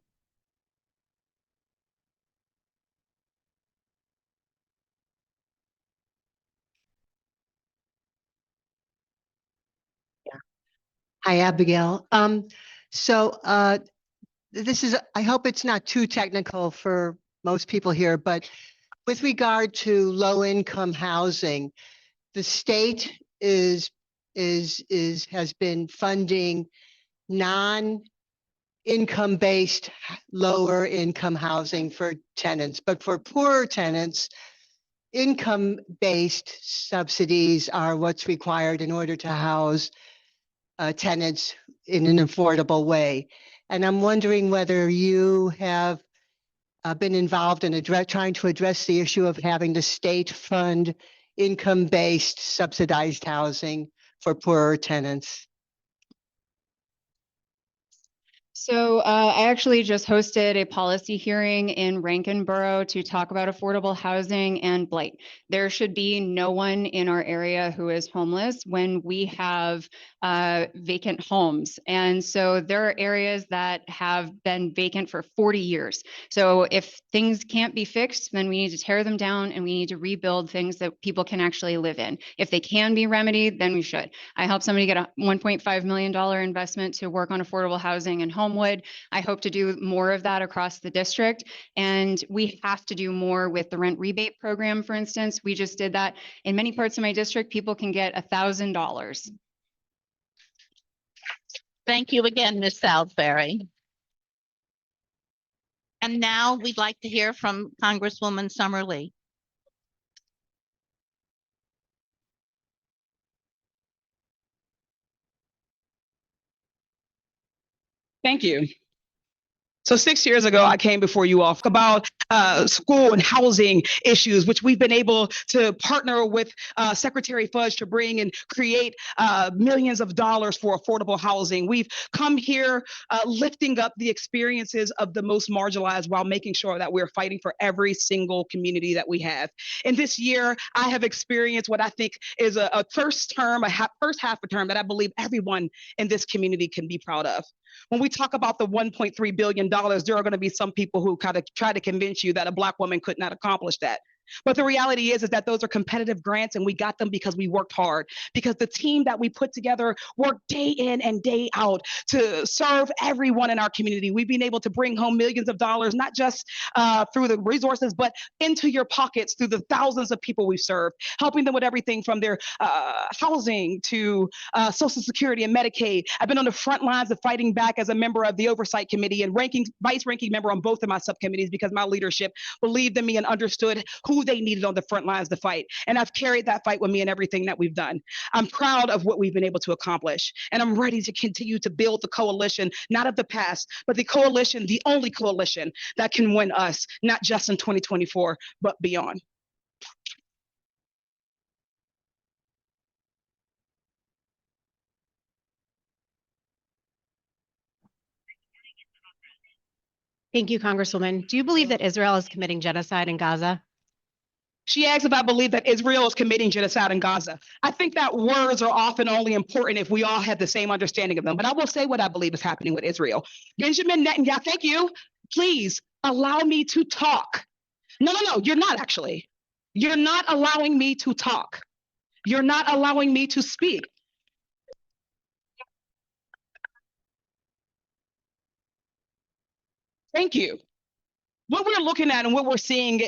[SPEAKER 16] Hi, Abigail. This is, I hope it's not too technical for most people here, but with regard to low-income housing, the state has been funding non-income-based lower income housing for tenants, but for poorer tenants, income-based subsidies are what's required in order to house tenants in an affordable way. And I'm wondering whether you have been involved in trying to address the issue of having the state fund income-based subsidized housing for poorer tenants.
[SPEAKER 14] So I actually just hosted a policy hearing in Rankin Borough to talk about affordable housing and blight. There should be no one in our area who is homeless when we have vacant homes. And so there are areas that have been vacant for 40 years. So if things can't be fixed, then we need to tear them down and we need to rebuild things that people can actually live in. If they can be remedied, then we should. I helped somebody get a $1.5 million investment to work on affordable housing in Homewood. I hope to do more of that across the district. And we have to do more with the rent rebate program, for instance. We just did that. In many parts of my district, people can get $1,000.
[SPEAKER 1] Thank you again, Ms. Salisbury. And now we'd like to hear from Congresswoman Summerlee.
[SPEAKER 17] Thank you. So 6 years ago, I came before you all about school and housing issues, which we've been able to partner with Secretary Fudge to bring and create millions of dollars for affordable housing. We've come here lifting up the experiences of the most marginalized while making sure that we're fighting for every single community that we have. And this year, I have experienced what I think is a first half a term that I believe everyone in this community can be proud of. When we talk about the $1.3 billion, there are going to be some people who kind of try to convince you that a Black woman could not accomplish that. But the reality is that those are competitive grants and we got them because we worked hard, because the team that we put together worked day in and day out to serve everyone in our community. We've been able to bring home millions of dollars, not just through the resources, but into your pockets through the thousands of people we've served, helping them with everything from their housing to Social Security and Medicaid. I've been on the front lines of fighting back as a member of the Oversight Committee and vice ranking member on both of my subcommittees because my leadership believed in me and understood who they needed on the front lines to fight. And I've carried that fight with me in everything that we've done. I'm proud of what we've been able to accomplish. And I'm ready to continue to build the coalition, not of the past, but the coalition, the only coalition that can win us, not just in 2024, but beyond.
[SPEAKER 15] Thank you, Congresswoman. Do you believe that Israel is committing genocide in Gaza?
[SPEAKER 17] She asked if I believe that Israel is committing genocide in Gaza. I think that words are often only important if we all have the same understanding of them. But I will say what I believe is happening with Israel. Benjamin Netanyahu, thank you. Please allow me to talk. No, you're not actually. You're not allowing me to talk. You're not allowing me to speak. Thank you. What we're looking at and what we're seeing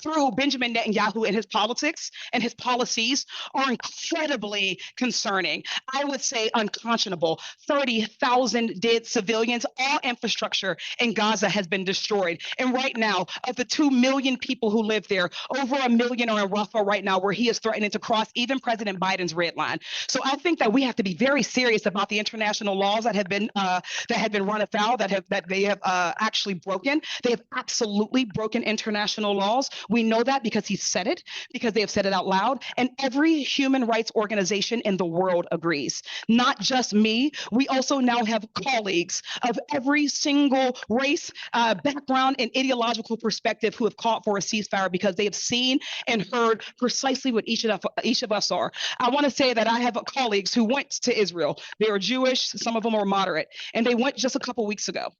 [SPEAKER 17] through Benjamin Netanyahu and his politics and his policies are incredibly concerning. I would say unconscionable. 30,000 dead civilians, all infrastructure in Gaza has been destroyed. And right now, of the 2 million people who live there, over 1 million are in Rafah right now, where he is threatening to cross even President Biden's red line. So I think that we have to be very serious about the international laws that have been run afoul, that they have actually broken. They have absolutely broken international laws. We know that because he said it, because they have said it out loud, and every human rights organization in the world agrees. Not just me. We also now have colleagues of every single race, background, and ideological perspective who have called for a ceasefire because they have seen and heard precisely what each of us are. I want to say that I have colleagues who went to Israel. They are Jewish, some of them are moderate, and they went just a couple weeks ago.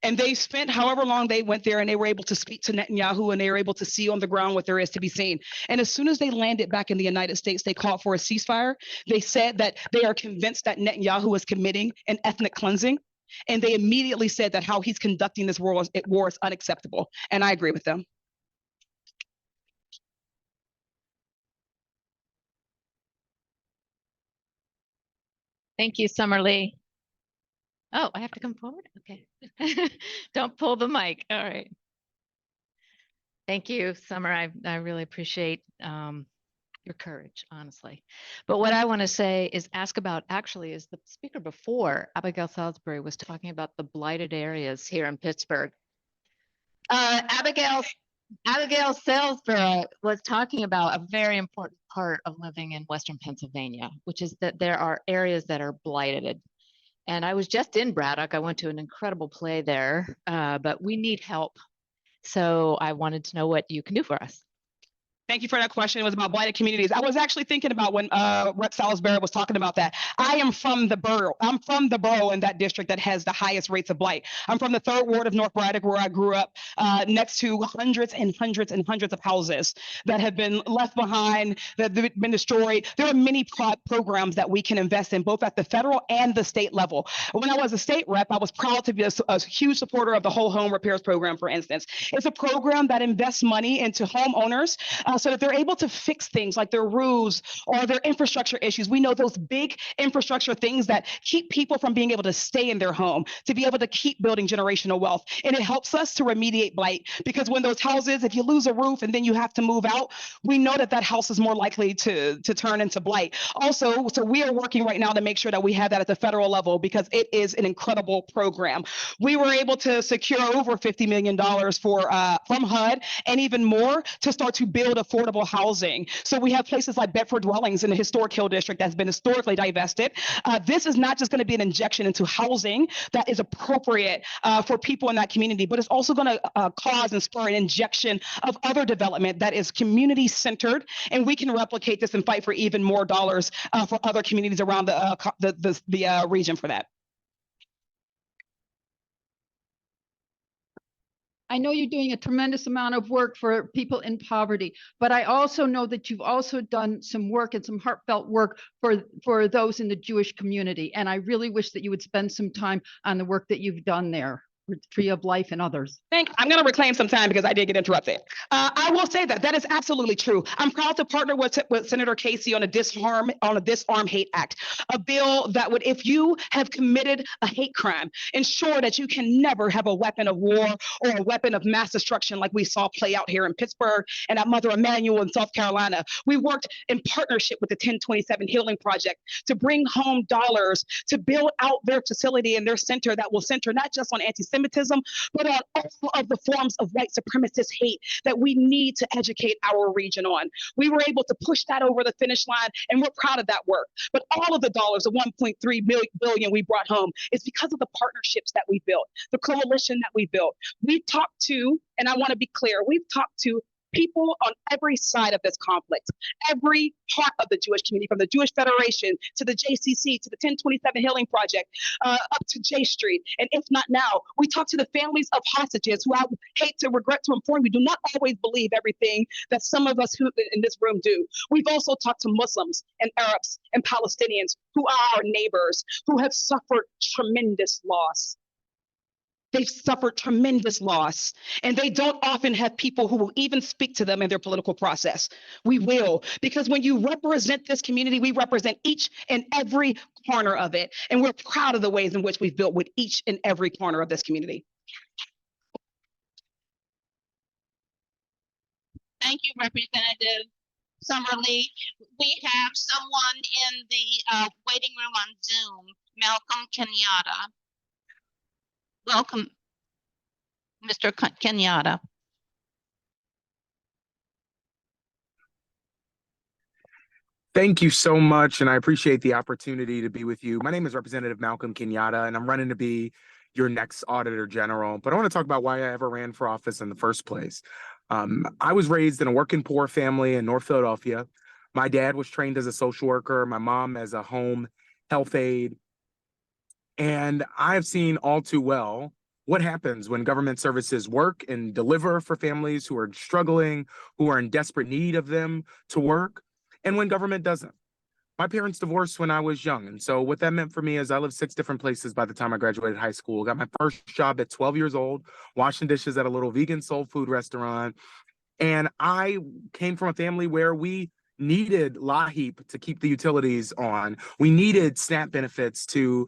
[SPEAKER 17] And they spent however long they went there, and they were able to speak to Netanyahu, and they were able to see on the ground what there is to be seen. And as soon as they landed back in the United States, they called for a ceasefire. They said that they are convinced that Netanyahu is committing an ethnic cleansing. And they immediately said that how he's conducting this war is unacceptable. And I agree with them.
[SPEAKER 18] Thank you, Summer Lee. Oh, I have to come forward? Okay. Don't pull the mic. All right. Thank you, Summer. I really appreciate your courage, honestly. But what I want to say is ask about, actually, is the speaker before, Abigail Salisbury, was talking about the blighted areas here in Pittsburgh. Abigail Salisbury was talking about a very important part of living in Western Pennsylvania, which is that there are areas that are blighted. And I was just in Braddock. I went to an incredible play there, but we need help. So I wanted to know what you can do for us.
[SPEAKER 17] Thank you for that question. It was about blighted communities. I was actually thinking about when Rep. Salisbury was talking about that. I am from the borough. I'm from the borough in that district that has the highest rates of blight. I'm from the 3rd Ward of North Braddock, where I grew up, next to hundreds and hundreds and hundreds of houses that have been left behind, that have been destroyed. There are many programs that we can invest in, both at the federal and the state level. When I was a state rep, I was proud to be a huge supporter of the Whole Home Repairs Program, for instance. It's a program that invests money into homeowners so that they're able to fix things like their roofs or their infrastructure issues. We know those big infrastructure things that keep people from being able to stay in their home, to be able to keep building generational wealth. And it helps us to remediate blight, because when those houses, if you lose a roof and then you have to move out, we know that that house is more likely to turn into blight. Also, so we are working right now to make sure that we have that at the federal level, because it is an incredible program. We were able to secure over $50 million from HUD and even more to start to build affordable housing. So we have places like Bedford Dwellings in the historic Hill District that's been historically divested. This is not just going to be an injection into housing that is appropriate for people in that community, but it's also going to cause and spur an injection of other development that is community centered, and we can replicate this and fight for even more dollars for other communities around the region for that.
[SPEAKER 9] I know you're doing a tremendous amount of work for people in poverty, but I also know that you've also done some work and some heartfelt work for those in the Jewish community. And I really wish that you would spend some time on the work that you've done there with Tree of Life and others.
[SPEAKER 17] I'm going to reclaim some time because I did get interrupted. I will say that is absolutely true. I'm proud to partner with Senator Casey on a Disarm Hate Act, a bill that would, if you have committed a hate crime, ensure that you can never have a weapon of war or a weapon of mass destruction like we saw play out here in Pittsburgh and at Mother Emanuel in South Carolina. We worked in partnership with the 1027 Healing Project to bring home dollars to build out their facility and their center that will center not just on anti-Semitism, but on all of the forms of white supremacist hate that we need to educate our region on. We were able to push that over the finish line, and we're proud of that work. But all of the dollars, the $1.3 billion we brought home, is because of the partnerships that we built, the coalition that we built. We've talked to, and I want to be clear, we've talked to people on every side of this conflict, every part of the Jewish community, from the Jewish Federation to the JCC to the 1027 Healing Project, up to J Street. And if not now, we talk to the families of hostages who I regret to inform you do not always believe everything that some of us who in this room do. We've also talked to Muslims and Arabs and Palestinians who are our neighbors, who have suffered tremendous loss. they've suffered tremendous loss, and they don't often have people who will even speak to them in their political process. We will, because when you represent this community, we represent each and every corner of it, and we're proud of the ways in which we've built with each and every corner of this community.
[SPEAKER 1] Thank you, Representative Summerlee. We have someone in the waiting room on Zoom, Malcolm Kenyatta. Welcome, Mr. Kenyatta.
[SPEAKER 19] Thank you so much, and I appreciate the opportunity to be with you. My name is Representative Malcolm Kenyatta, and I'm running to be your next Auditor General. But I want to talk about why I ever ran for office in the first place. I was raised in a working poor family in North Philadelphia. My dad was trained as a social worker, my mom as a home health aide. And I've seen all too well what happens when government services work and deliver for families who are struggling, who are in desperate need of them to work, and when government doesn't. My parents divorced when I was young. And so what that meant for me is I lived 6 different places by the time I graduated high school. Got my first job at 12 years old, washing dishes at a little vegan soul food restaurant. And I came from a family where we needed LAHEAP to keep the utilities on. We needed SNAP benefits to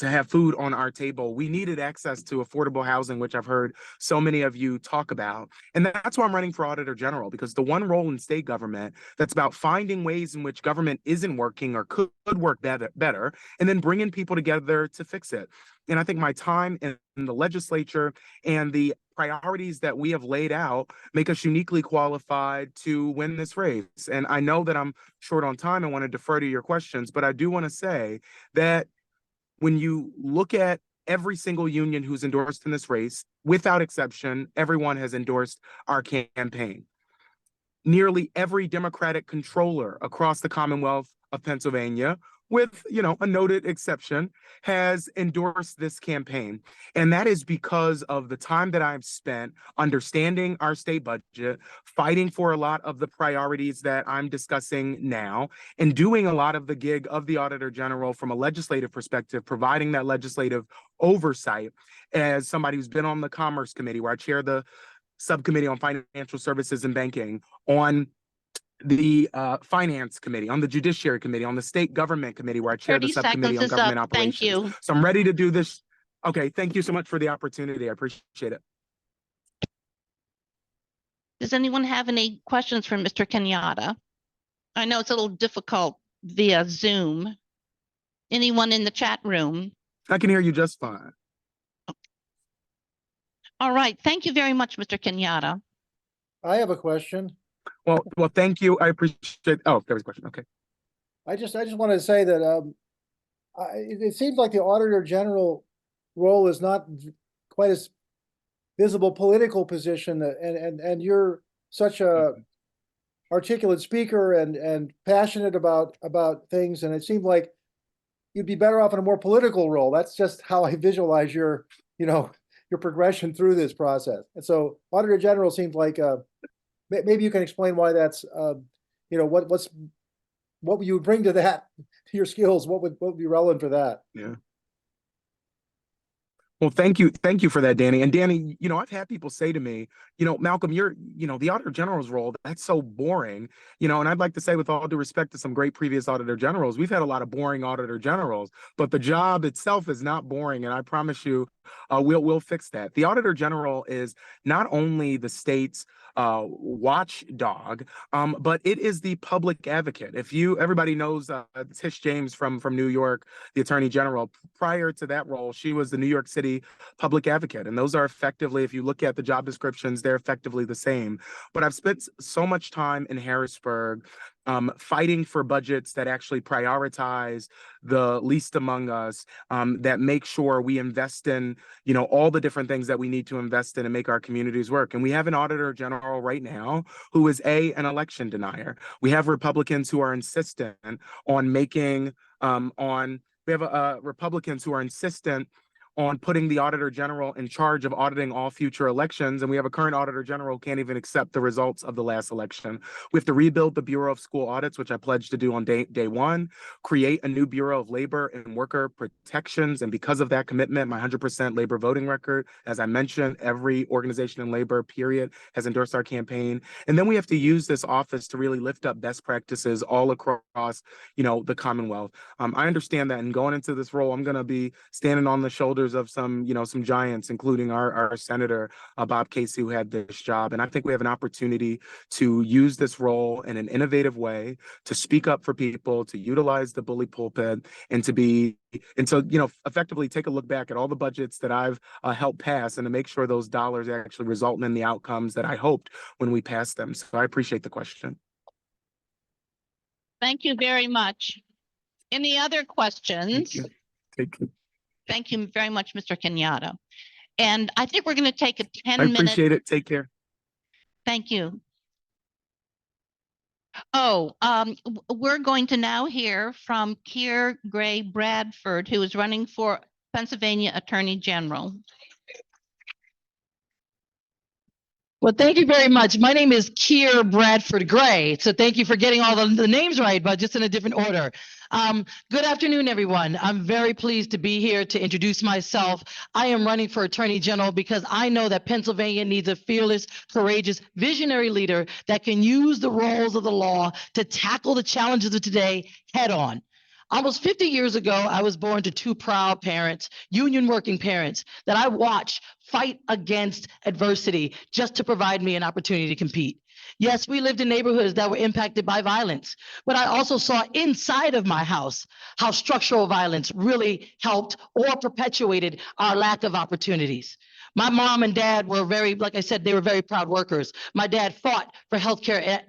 [SPEAKER 19] have food on our table. We needed access to affordable housing, which I've heard so many of you talk about. And that's why I'm running for Auditor General, because the one role in state government that's about finding ways in which government isn't working or could work better, and then bringing people together to fix it. And I think my time in the legislature and the priorities that we have laid out make us uniquely qualified to win this race. And I know that I'm short on time and want to defer to your questions, but I do want to say that when you look at every single union who's endorsed in this race, without exception, everyone has endorsed our campaign. Nearly every Democratic controller across the Commonwealth of Pennsylvania, with, a noted exception, has endorsed this campaign. And that is because of the time that I've spent understanding our state budget, fighting for a lot of the priorities that I'm discussing now, and doing a lot of the gig of the Auditor General from a legislative perspective, providing that legislative oversight as somebody who's been on the Commerce Committee, where I chair the subcommittee on financial services and banking, on the Finance Committee, on the Judiciary Committee, on the State Government Committee, where I chair the
[SPEAKER 1] 30
[SPEAKER 19] subcommittee on
[SPEAKER 1] seconds is
[SPEAKER 19] government
[SPEAKER 1] up. Thank
[SPEAKER 19] operations.
[SPEAKER 1] you.
[SPEAKER 19] So I'm ready to do this. Okay, thank you so much for the opportunity. I appreciate it.
[SPEAKER 1] Does anyone have any questions for Mr. Kenyatta? I know it's a little difficult via Zoom. Anyone in the chat room?
[SPEAKER 19] I can hear you just fine.
[SPEAKER 1] All right. Thank you very much, Mr. Kenyatta.
[SPEAKER 20] I have a question.
[SPEAKER 19] Well, thank you. I appreciate. Oh, there was a question. Okay.
[SPEAKER 20] I just wanted to say that it seems like the Auditor General role is not quite as visible political position, and you're such a articulate speaker and passionate about things, and it seemed like you'd be better off in a more political role. That's just how I visualize your progression through this process. And so Auditor General seems like maybe you can explain why that's what you would bring to that, to your skills, what would be relevant for that?
[SPEAKER 19] Yeah. Well, thank you for that, Danny. And Danny, I've had people say to me, Malcolm, you're, the Auditor General's role, that's so boring, and I'd like to say, with all due respect to some great previous Auditor Generals, we've had a lot of boring Auditor Generals, but the job itself is not boring. And I promise you, we'll fix that. The Auditor General is not only the state's watchdog, but it is the public advocate. Everybody knows Tish James from New York, the Attorney General. Prior to that role, she was the New York City public advocate. And those are effectively, if you look at the job descriptions, they're effectively the same. But I've spent so much time in Harrisburg fighting for budgets that actually prioritize the least among us, that make sure we invest in, all the different things that we need to invest in and make our communities work. And we have an Auditor General right now who is an election denier. We have Republicans who are insistent on making, Republicans who are insistent on putting the Auditor General in charge of auditing all future elections. And we have a current Auditor General who can't even accept the results of the last election. We have to rebuild the Bureau of School Audits, which I pledged to do on day one, create a new Bureau of Labor and Worker Protections. And because of that commitment, my 100% labor voting record, as I mentioned, every organization in labor, period, has endorsed our campaign. And then we have to use this office to really lift up best practices all across, the Commonwealth. I understand that, and going into this role, I'm going to be standing on the shoulders of some giants, including our Senator Bob Casey, who had this job. And I think we have an opportunity to use this role in an innovative way, to speak up for people, to utilize the bully pulpit, and to effectively take a look back at all the budgets that I've helped pass, and to make sure those dollars actually result in the outcomes that I hoped when we passed them. So I appreciate the question.
[SPEAKER 1] Thank you very much. Any other questions?
[SPEAKER 19] Thank you.
[SPEAKER 1] Thank you very much, Mr. Kenyatta. And I think we're going to take a 10-minute.
[SPEAKER 19] I appreciate it. Take care.
[SPEAKER 1] Thank you. Oh, we're going to now hear from Kier Gray Bradford, who is running for Pennsylvania Attorney General.
[SPEAKER 21] Well, thank you very much. My name is Kier Bradford Gray. So thank you for getting all the names right, but just in a different order. Good afternoon, everyone. I'm very pleased to be here to introduce myself. I am running for Attorney General because I know that Pennsylvania needs a fearless, courageous, visionary leader that can use the roles of the law to tackle the challenges of today head on. Almost 50 years ago, I was born to two proud parents, union working parents, that I watched fight against adversity just to provide me an opportunity to compete. Yes, we lived in neighborhoods that were impacted by violence, but I also saw inside of my house how structural violence really helped or perpetuated our lack of opportunities. My mom and dad were like I said, they were very proud workers. My dad fought for healthcare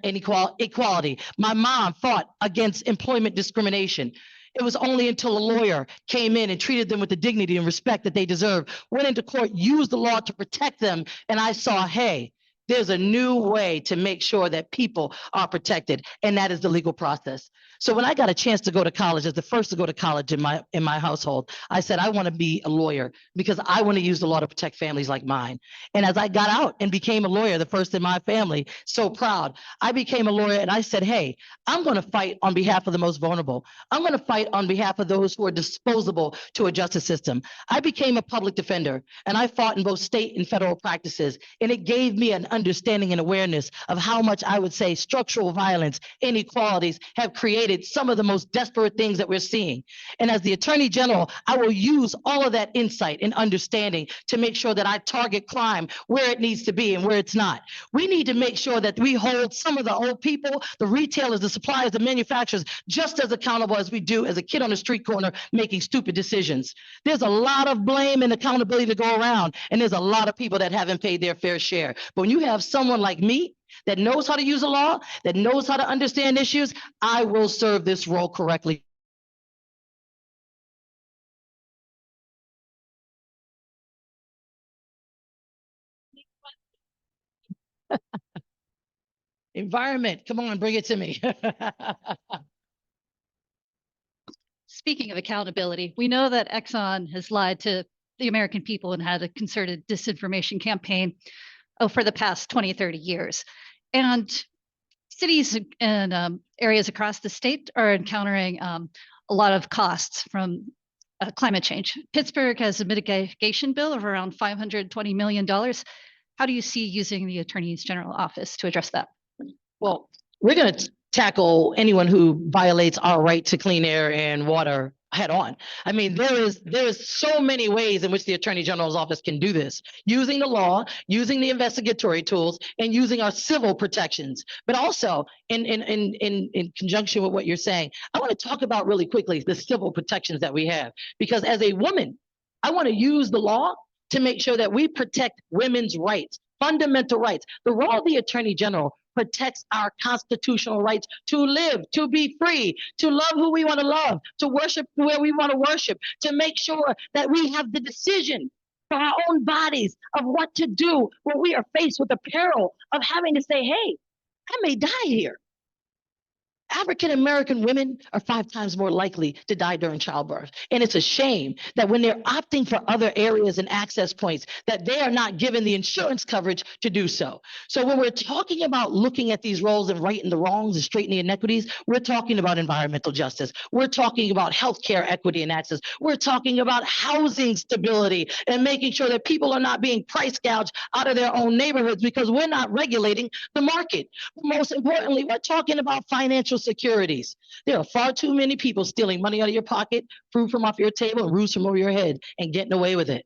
[SPEAKER 21] equality. My mom fought against employment discrimination. It was only until a lawyer came in and treated them with the dignity and respect that they deserve, went into court, used the law to protect them, and I saw, hey, there's a new way to make sure that people are protected, and that is the legal process. So when I got a chance to go to college, as the first to go to college in my household, I said, I want to be a lawyer because I want to use the law to protect families like mine. And as I got out and became a lawyer, the first in my family, so proud, I became a lawyer and I said, hey, I'm going to fight on behalf of the most vulnerable. I'm going to fight on behalf of those who are disposable to a justice system. I became a public defender and I fought in both state and federal practices. And it gave me an understanding and awareness of how much I would say structural violence, inequalities have created some of the most desperate things that we're seeing. And as the Attorney General, I will use all of that insight and understanding to make sure that I target crime where it needs to be and where it's not. We need to make sure that we hold some of the old people, the retailers, the suppliers, the manufacturers, just as accountable as we do as a kid on the street corner making stupid decisions. There's a lot of blame and accountability to go around, and there's a lot of people that haven't paid their fair share. But when you have someone like me that knows how to use the law, that knows how to understand issues, I will serve this role correctly. Environment, come on, bring it to me.
[SPEAKER 7] Speaking of accountability, we know that Exxon has lied to the American people and had a concerted disinformation campaign for the past 20, 30 years. And cities and areas across the state are encountering a lot of costs from climate change. Pittsburgh has a mitigation bill of around $520 million. How do you see using the Attorney General office to address that?
[SPEAKER 21] Well, we're going to tackle anyone who violates our right to clean air and water head on. I mean, there is so many ways in which the Attorney General's office can do this, using the law, using the investigatory tools, and using our civil protections. But also, in conjunction with what you're saying, I want to talk about really quickly the civil protections that we have. Because as a woman, I want to use the law to make sure that we protect women's rights, fundamental rights. The role of the Attorney General protects our constitutional rights to live, to be free, to love who we want to love, to worship where we want to worship, to make sure that we have the decision for our own bodies of what to do when we are faced with the peril of having to say, hey, I may die here. African-American women are 5 times more likely to die during childbirth. And it's a shame that when they're opting for other areas and access points, that they are not given the insurance coverage to do so. So when we're talking about looking at these roles and righting the wrongs and straightening inequities, we're talking about environmental justice. We're talking about healthcare equity and access. We're talking about housing stability and making sure that people are not being price gouged out of their own neighborhoods because we're not regulating the market. Most importantly, we're talking about financial securities. There are far too many people stealing money out of your pocket, food from off your table, and roofs from over your head and getting away with it.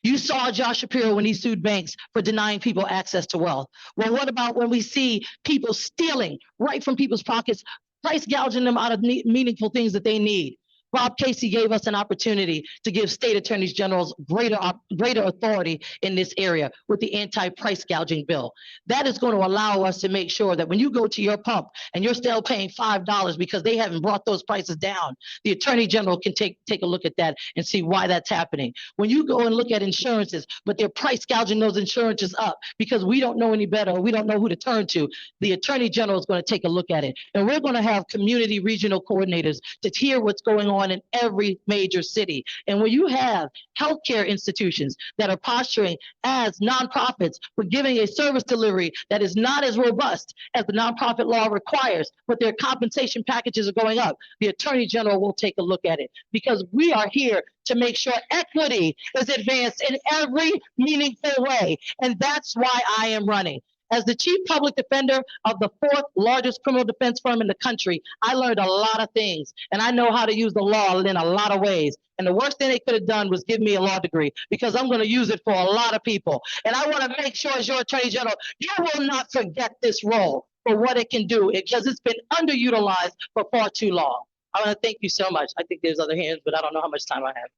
[SPEAKER 21] You saw Josh Shapiro when he sued banks for denying people access to wealth. Well, what about when we see people stealing right from people's pockets, price gouging them out of meaningful things that they need? Bob Casey gave us an opportunity to give state attorneys generals greater authority in this area with the anti-price gouging bill. That is going to allow us to make sure that when you go to your pump and you're still paying $5 because they haven't brought those prices down, the attorney general can take a look at that and see why that's happening. When you go and look at insurances, but they're price gouging those insurances up because we don't know any better or we don't know who to turn to, the attorney general is going to take a look at it. And we're going to have community regional coordinators to hear what's going on in every major city. And when you have healthcare institutions that are posturing as nonprofits for giving a service delivery that is not as robust as the nonprofit law requires, but their compensation packages are going up, the attorney general will take a look at it because we are here to make sure equity is advanced in every meaningful way. And that's why I am running. As the chief public defender of the 4th largest criminal defense firm in the country, I learned a lot of things, and I know how to use the law in a lot of ways. And the worst thing they could have done was give me a law degree because I'm going to use it for a lot of people. And I want to make sure as your attorney general, you will not forget this role for what it can do because it's been underutilized for far too long. I want to thank you so much. I think there's other hands, but I don't know how much time I have.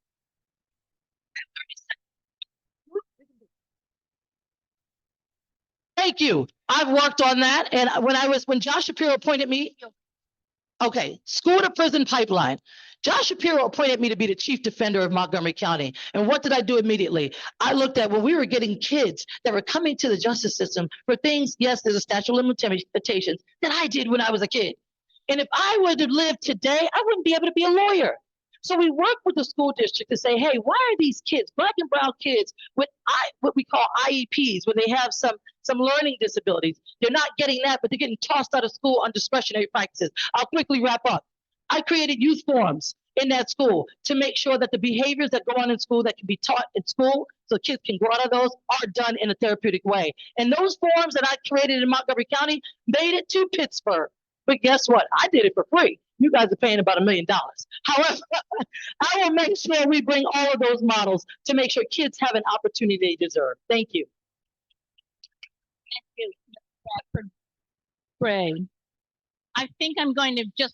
[SPEAKER 21] Thank you. I've worked on that. And when Josh Shapiro appointed me, okay, school to prison pipeline. Josh Shapiro appointed me to be the chief defender of Montgomery County. And what did I do immediately? I looked at when we were getting kids that were coming to the justice system for things, yes, there's a statute of limitations that I did when I was a kid. And if I were to live today, I wouldn't be able to be a lawyer. So we work with the school district to say, hey, why are these kids, Black and brown kids, with what we call IEPs, where they have some learning disabilities? They're not getting that, but they're getting tossed out of school on discretionary practices. I'll quickly wrap up. I created youth forums in that school to make sure that the behaviors that go on in school that can be taught in school so kids can grow out of those are done in a therapeutic way. And those forums that I created in Montgomery County made it to Pittsburgh. But guess what? I did it for free. You guys are paying about $1 million. However, I will make sure we bring all of those models to make sure kids have an opportunity they deserve. Thank you.
[SPEAKER 1] Thank you, Gray. I think I'm going to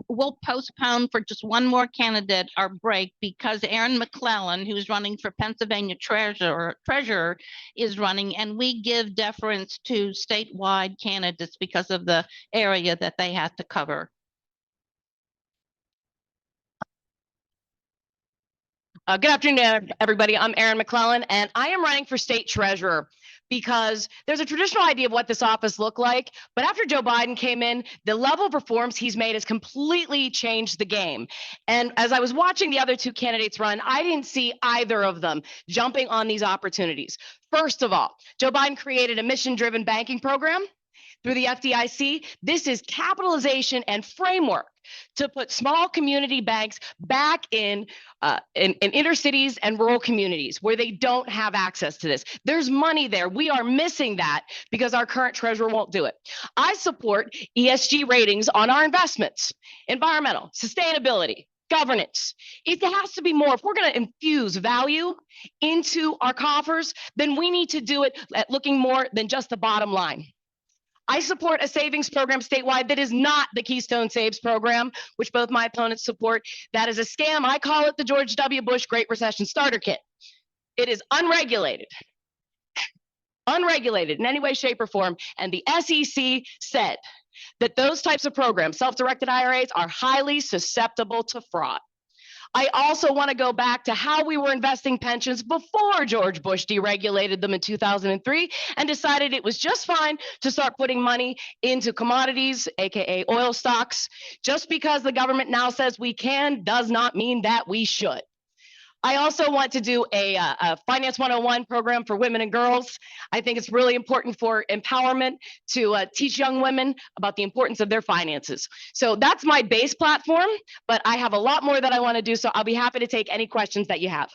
[SPEAKER 1] we'll postpone for just one more candidate our break because Erin McClelland, who's running for Pennsylvania treasurer, is running, and we give deference to statewide candidates because of the area that they have to cover.
[SPEAKER 2] Good afternoon, everybody. I'm Erin McClelland, and I am running for state treasurer because there's a traditional idea of what this office looked like. But after Joe Biden came in, the level of reforms he's made has completely changed the game. And as I was watching the other 2 candidates run, I didn't see either of them jumping on these opportunities. First of all, Joe Biden created a mission-driven banking program through the FDIC. This is capitalization and framework to put small community banks back in inner cities and rural communities where they don't have access to this. There's money there. We are missing that because our current treasurer won't do it. I support ESG ratings on our investments, environmental, sustainability, governance. It has to be more. If we're going to infuse value into our coffers, then we need to do it at looking more than just the bottom line. I support a savings program statewide that is not the Keystone Saves program, which both my opponents support. That is a scam. I call it the George W. Bush Great Recession Starter Kit. It is unregulated in any way, shape, or form. And the SEC said that those types of programs, self-directed IRAs, are highly susceptible to fraud. I also want to go back to how we were investing pensions before George Bush deregulated them in 2003 and decided it was just fine to start putting money into commodities, aka oil stocks. Just because the government now says we can does not mean that we should. I also want to do a Finance 101 program for women and girls. I think it's really important for empowerment to teach young women about the importance of their finances. So that's my base platform, but I have a lot more that I want to do, so I'll be happy to take any questions that you have.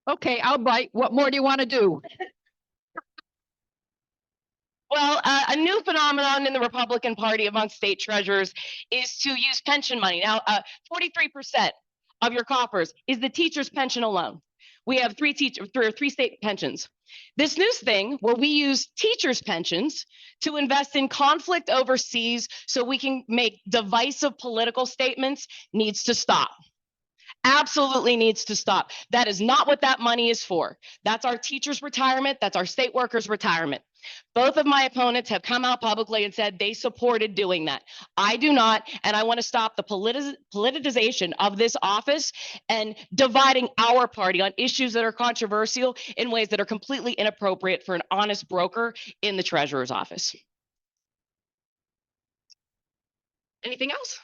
[SPEAKER 9] Okay, I'll bite. What more do you want to do?
[SPEAKER 2] Well, a new phenomenon in the Republican Party among state treasurers is to use pension money. Now, 43% of your coffers is the teacher's pension alone. We have three state pensions. This new thing where we use teachers' pensions to invest in conflict overseas so we can make divisive political statements needs to stop. Absolutely needs to stop. That is not what that money is for. That's our teachers' retirement. That's our state workers' retirement. Both of my opponents have come out publicly and said they supported doing that. I do not, and I want to stop the politicization of this office and dividing our party on issues that are controversial in ways that are completely inappropriate for an honest broker in the treasurer's office. Anything else?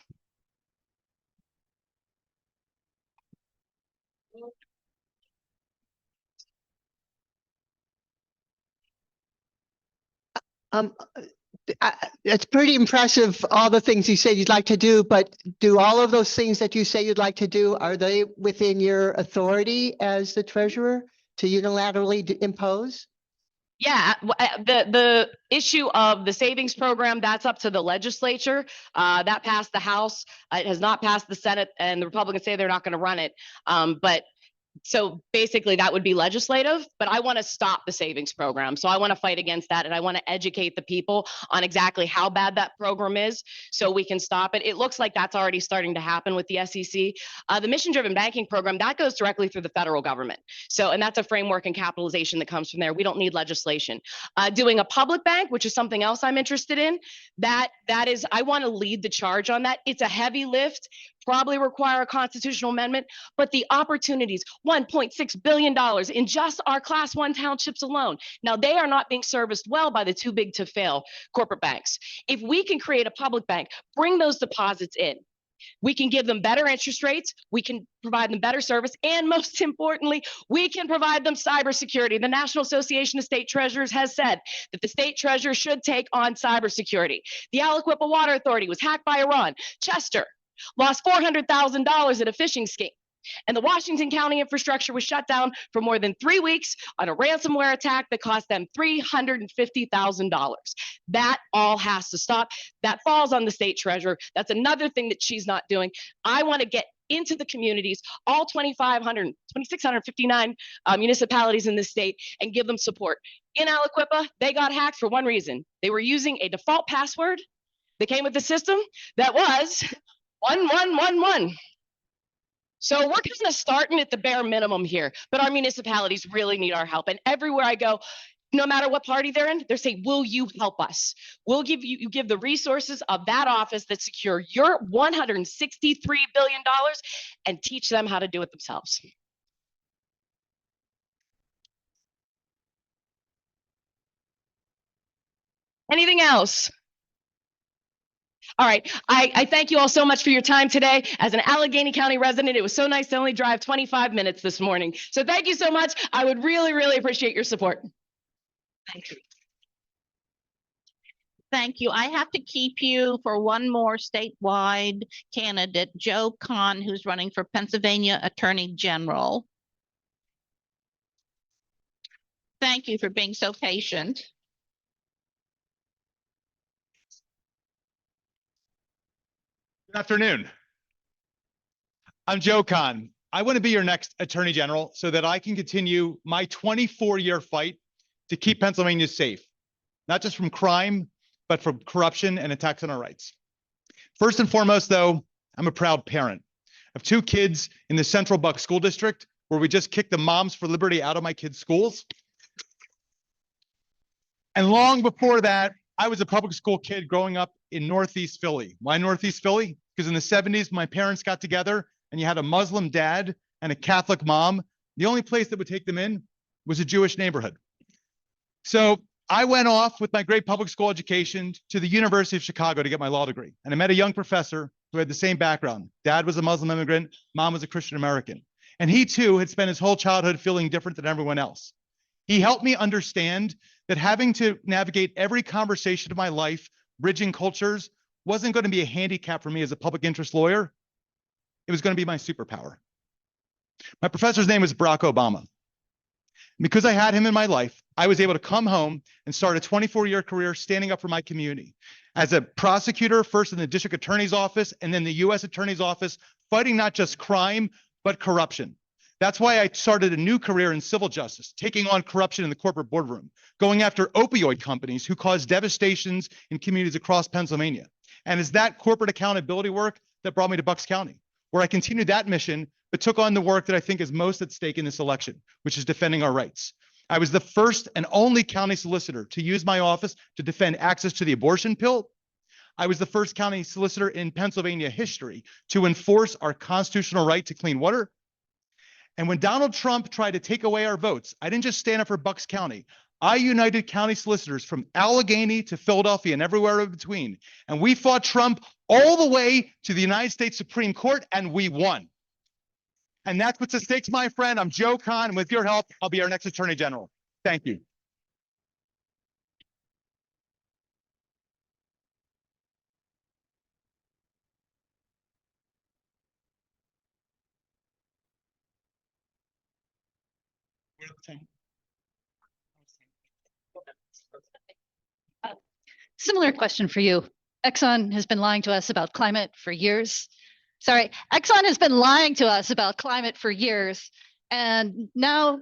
[SPEAKER 16] It's pretty impressive, all the things you said you'd like to do, but do all of those things that you say you'd like to do, are they within your authority as the treasurer to unilaterally impose?
[SPEAKER 2] Yeah, the issue of the savings program, that's up to the legislature. That passed the House. It has not passed the Senate, and the Republicans say they're not going to run it. But so basically that would be legislative, but I want to stop the savings program. So I want to fight against that, and I want to educate the people on exactly how bad that program is so we can stop it. It looks like that's already starting to happen with the SEC. The mission-driven banking program, that goes directly through the federal government. So, and that's a framework and capitalization that comes from there. We don't need legislation. Doing a public bank, which is something else I'm interested in, that is, I want to lead the charge on that. It's a heavy lift, probably require a constitutional amendment, but the opportunities, $1.6 billion in just our class 1 townships alone. Now, they are not being serviced well by the too big to fail corporate banks. If we can create a public bank, bring those deposits in, we can give them better interest rates, we can provide them better service, and most importantly, we can provide them cybersecurity. The National Association of State Treasurers has said that the state treasurer should take on cybersecurity. The Aliquippa Water Authority was hacked by Iran. Chester lost $400,000 at a phishing scheme. And the Washington County infrastructure was shut down for more than 3 weeks on a ransomware attack that cost them $350,000. That all has to stop. That falls on the state treasurer. That's another thing that she's not doing. I want to get into the communities, all 2,659 municipalities in the state, and give them support. In Aliquippa, they got hacked for one reason. They were using a default password that came with the system that was 1111. So we're kind of starting at the bare minimum here, but our municipalities really need our help. And everywhere I go, no matter what party they're in, they're saying, will you help us? We'll give you give the resources of that office that secure your $163 billion and teach them how to do it themselves. Anything else? All right, I thank you all so much for your time today. As an Allegheny County resident, it was so nice to only drive 25 minutes this morning. So thank you so much. I would really, really appreciate your support. Thank you.
[SPEAKER 1] Thank you. I have to keep you for one more statewide candidate, Joe Kahn, who's running for Pennsylvania Attorney General. Thank you for being so patient.
[SPEAKER 5] Good afternoon. I'm Joe Kahn. I want to be your next Attorney General so that I can continue my 24-year fight to keep Pennsylvania safe, not just from crime, but from corruption and attacks on our rights. First and foremost, though, I'm a proud parent of 2 kids in the Central Buck School District, where we just kicked the Moms for Liberty out of my kids' schools. And long before that, I was a public school kid growing up in Northeast Philly. Why Northeast Philly? Because in the 70s, my parents got together and you had a Muslim dad and a Catholic mom. The only place that would take them in was a Jewish neighborhood. So I went off with my great public school education to the University of Chicago to get my law degree. And I met a young professor who had the same background. Dad was a Muslim immigrant, mom was a Christian American. And he too had spent his whole childhood feeling different than everyone else. He helped me understand that having to navigate every conversation of my life, bridging cultures, wasn't going to be a handicap for me as a public interest lawyer. It was going to be my superpower. My professor's name was Barack Obama. Because I had him in my life, I was able to come home and start a 24-year career standing up for my community. As a prosecutor, first in the district attorney's office and then the U.S. attorney's office, fighting not just crime, but corruption. That's why I started a new career in civil justice, taking on corruption in the corporate boardroom, going after opioid companies who cause devastations in communities across Pennsylvania. And it's that corporate accountability work that brought me to Bucks County, where I continued that mission, but took on the work that I think is most at stake in this election, which is defending our rights. I was the first and only county solicitor to use my office to defend access to the abortion pill. I was the first county solicitor in Pennsylvania history to enforce our constitutional right to clean water. And when Donald Trump tried to take away our votes, I didn't just stand up for Bucks County. I united county solicitors from Allegheny to Philadelphia and everywhere in between. And we fought Trump all the way to the United States Supreme Court, and we won. And that's what's at stake, my friend. I'm Joe Kahn, and with your help, I'll be our next Attorney General. Thank you.
[SPEAKER 7] Similar question for you. Exxon has been lying to us about climate for years. Sorry, Exxon has been lying to us about climate for years. And now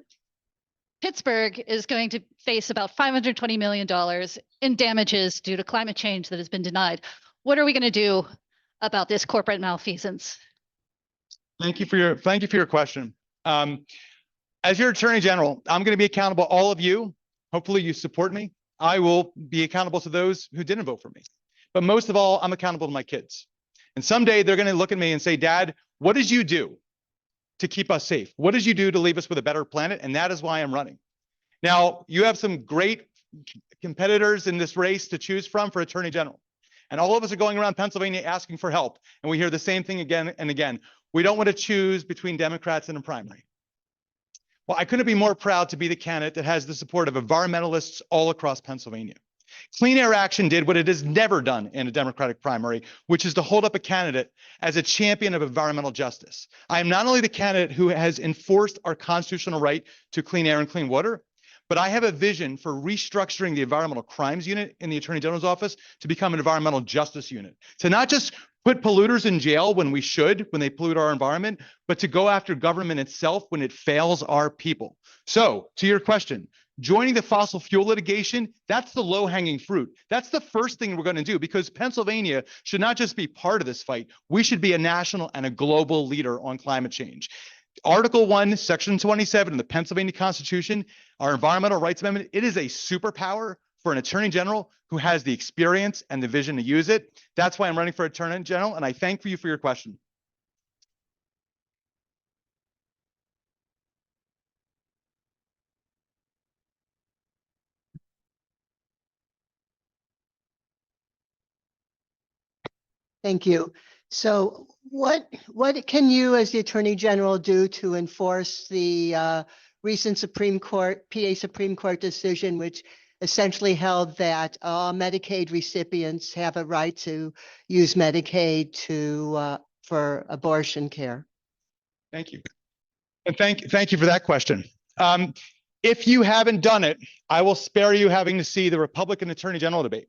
[SPEAKER 7] Pittsburgh is going to face about $520 million in damages due to climate change that has been denied. What are we going to do about this corporate malfeasance?
[SPEAKER 5] Thank you for your question. As your Attorney General, I'm going to be accountable to all of you. Hopefully you support me. I will be accountable to those who didn't vote for me. But most of all, I'm accountable to my kids. And someday they're going to look at me and say, Dad, what did you do to keep us safe? What did you do to leave us with a better planet? And that is why I'm running. Now, you have some great competitors in this race to choose from for Attorney General. And all of us are going around Pennsylvania asking for help. And we hear the same thing again and again. We don't want to choose between Democrats in a primary. Well, I couldn't be more proud to be the candidate that has the support of environmentalists all across Pennsylvania. Clean Air Action did what it has never done in a Democratic primary, which is to hold up a candidate as a champion of environmental justice. I am not only the candidate who has enforced our constitutional right to clean air and clean water, but I have a vision for restructuring the environmental crimes unit in the Attorney General's office to become an environmental justice unit. To not just put polluters in jail when we should, when they pollute our environment, but to go after government itself when it fails our people. So to your question, joining the fossil fuel litigation, that's the low-hanging fruit. That's the first thing we're going to do, because Pennsylvania should not just be part of this fight. We should be a national and a global leader on climate change. Article 1, Section 27 of the Pennsylvania Constitution, our Environmental Rights Amendment, it is a superpower for an Attorney General who has the experience and the vision to use it. That's why I'm running for Attorney General, and I thank you for your question.
[SPEAKER 16] Thank you. So what can you as the Attorney General do to enforce the recent PA Supreme Court decision, which essentially held that all Medicaid recipients have a right to use Medicaid for abortion care?
[SPEAKER 5] Thank you. And thank you for that question. If you haven't done it, I will spare you having to see the Republican Attorney General debate.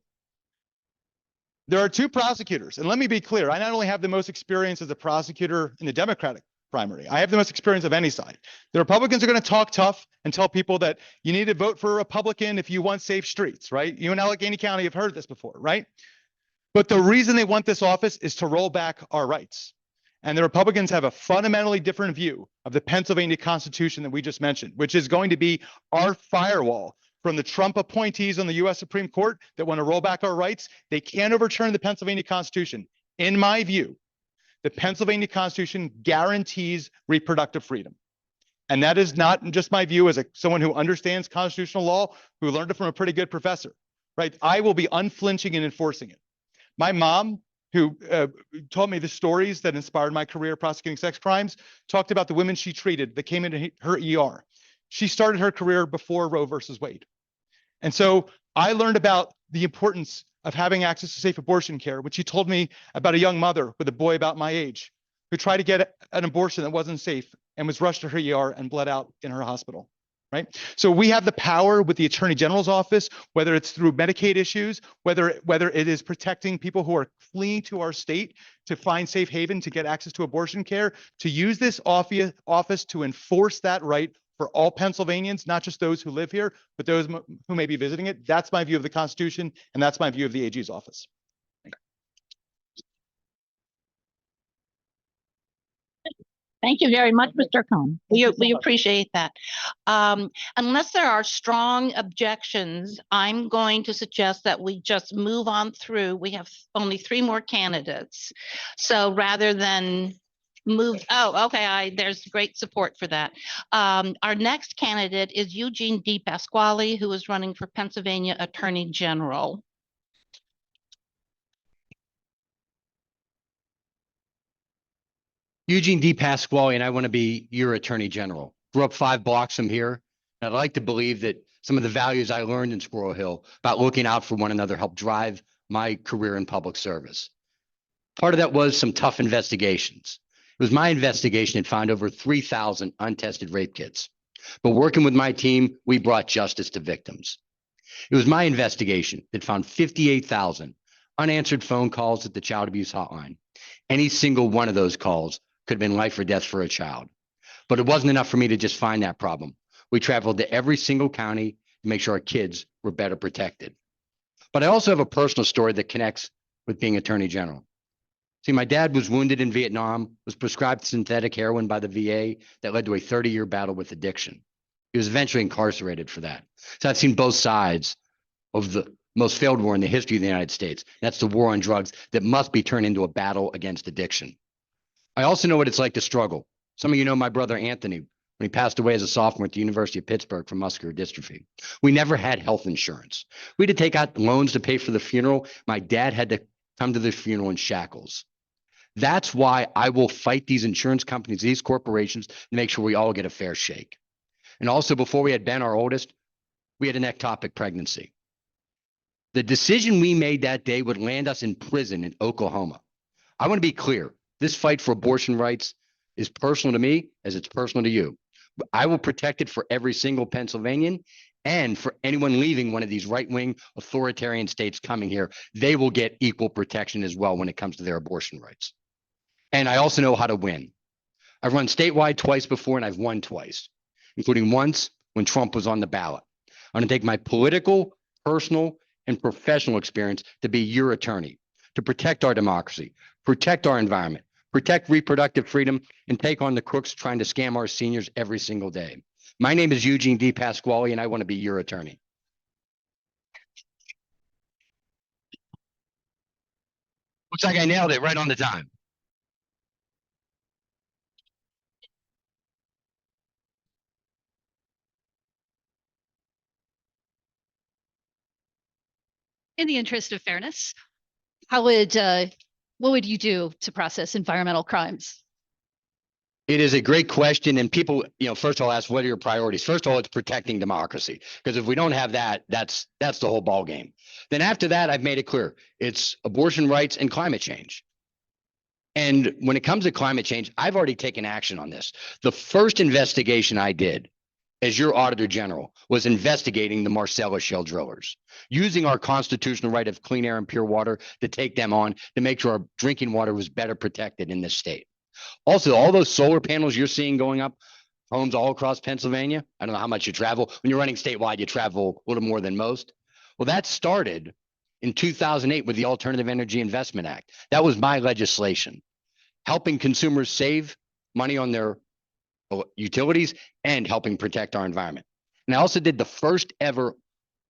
[SPEAKER 5] There are two prosecutors, and let me be clear, I not only have the most experience as a prosecutor in the Democratic primary, I have the most experience of any side. The Republicans are going to talk tough and tell people that you need to vote for a Republican if you want safe streets, right? You in Allegheny County have heard this before, right? But the reason they want this office is to roll back our rights. And the Republicans have a fundamentally different view of the Pennsylvania Constitution that we just mentioned, which is going to be our firewall from the Trump appointees on the US Supreme Court that want to roll back our rights, they can't overturn the Pennsylvania Constitution. In my view, the Pennsylvania Constitution guarantees reproductive freedom. And that is not just my view as someone who understands constitutional law, who learned it from a pretty good professor, right? I will be unflinching in enforcing it. My mom, who told me the stories that inspired my career prosecuting sex crimes, talked about the women she treated that came into her ER. She started her career before Roe versus Wade. And so I learned about the importance of having access to safe abortion care, which she told me about a young mother with a boy about my age who tried to get an abortion that wasn't safe and was rushed to her ER and bled out in her hospital, right? So we have the power with the Attorney General's office, whether it's through Medicaid issues, whether it is protecting people who are fleeing to our state to find safe haven, to get access to abortion care, to use this office to enforce that right for all Pennsylvanians, not just those who live here, but those who may be visiting it. That's my view of the Constitution, and that's my view of the AG's office.
[SPEAKER 1] Thank you very much, Mr. Cohn. We appreciate that. Unless there are strong objections, I'm going to suggest that we just move on through. We have only 3 more candidates. So rather than there's great support for that. Our next candidate is Eugene DePasquale, who is running for Pennsylvania Attorney General.
[SPEAKER 3] Eugene DePasquale, and I want to be your Attorney General. Grew up 5 blocks from here. And I'd like to believe that some of the values I learned in Squirrel Hill about looking out for one another helped drive my career in public service. Part of that was some tough investigations. It was my investigation that found over 3,000 untested rape kits. But working with my team, we brought justice to victims. It was my investigation that found 58,000 unanswered phone calls at the child abuse hotline. Any single one of those calls could have been life or death for a child. But it wasn't enough for me to just find that problem. We traveled to every single county to make sure our kids were better protected. But I also have a personal story that connects with being Attorney General. See, my dad was wounded in Vietnam, was prescribed synthetic heroin by the VA that led to a 30-year battle with addiction. He was eventually incarcerated for that. So I've seen both sides of the most failed war in the history of the United States. That's the war on drugs that must be turned into a battle against addiction. I also know what it's like to struggle. Some of you know my brother Anthony, when he passed away as a sophomore at the University of Pittsburgh from muscular dystrophy. We never had health insurance. We had to take out loans to pay for the funeral. My dad had to come to the funeral in shackles. That's why I will fight these insurance companies, these corporations, to make sure we all get a fair shake. And also, before we had Ben, our oldest, we had an ectopic pregnancy. The decision we made that day would land us in prison in Oklahoma. I want to be clear. This fight for abortion rights is personal to me as it's personal to you. I will protect it for every single Pennsylvanian and for anyone leaving one of these right-wing authoritarian states coming here. They will get equal protection as well when it comes to their abortion rights. And I also know how to win. I've run statewide twice before and I've won twice, including once when Trump was on the ballot. I'm going to take my political, personal, and professional experience to be your attorney, to protect our democracy, protect our environment, protect reproductive freedom, and take on the crooks trying to scam our seniors every single day. My name is Eugene DePasquale, and I want to be your attorney. Looks like I nailed it right on the time.
[SPEAKER 7] In the interest of fairness, what would you do to process environmental crimes?
[SPEAKER 3] It is a great question. And people, first of all, ask, what are your priorities? First of all, it's protecting democracy. Because if we don't have that, that's the whole ball game. Then after that, I've made it clear. It's abortion rights and climate change. And when it comes to climate change, I've already taken action on this. The first investigation I did as your Auditor General was investigating the Marcellus Shale drillers, using our constitutional right of clean air and pure water to take them on to make sure our drinking water was better protected in this state. Also, all those solar panels you're seeing going up, homes all across Pennsylvania. I don't know how much you travel. When you're running statewide, you travel a little more than most. Well, that started in 2008 with the Alternative Energy Investment Act. That was my legislation, helping consumers save money on their utilities and helping protect our environment. And I also did the first ever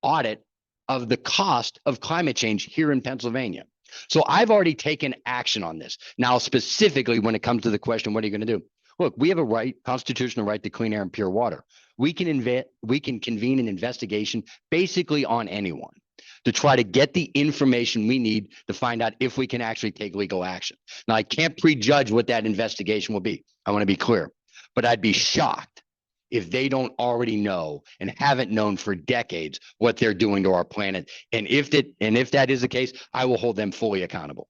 [SPEAKER 3] audit of the cost of climate change here in Pennsylvania. So I've already taken action on this. Now, specifically when it comes to the question, what are you going to do? Look, we have a right, constitutional right to clean air and pure water. We can convene an investigation basically on anyone to try to get the information we need to find out if we can actually take legal action. Now, I can't prejudge what that investigation will be. I want to be clear, but I'd be shocked if they don't already know and haven't known for decades what they're doing to our planet. And if that is the case, I will hold them fully accountable.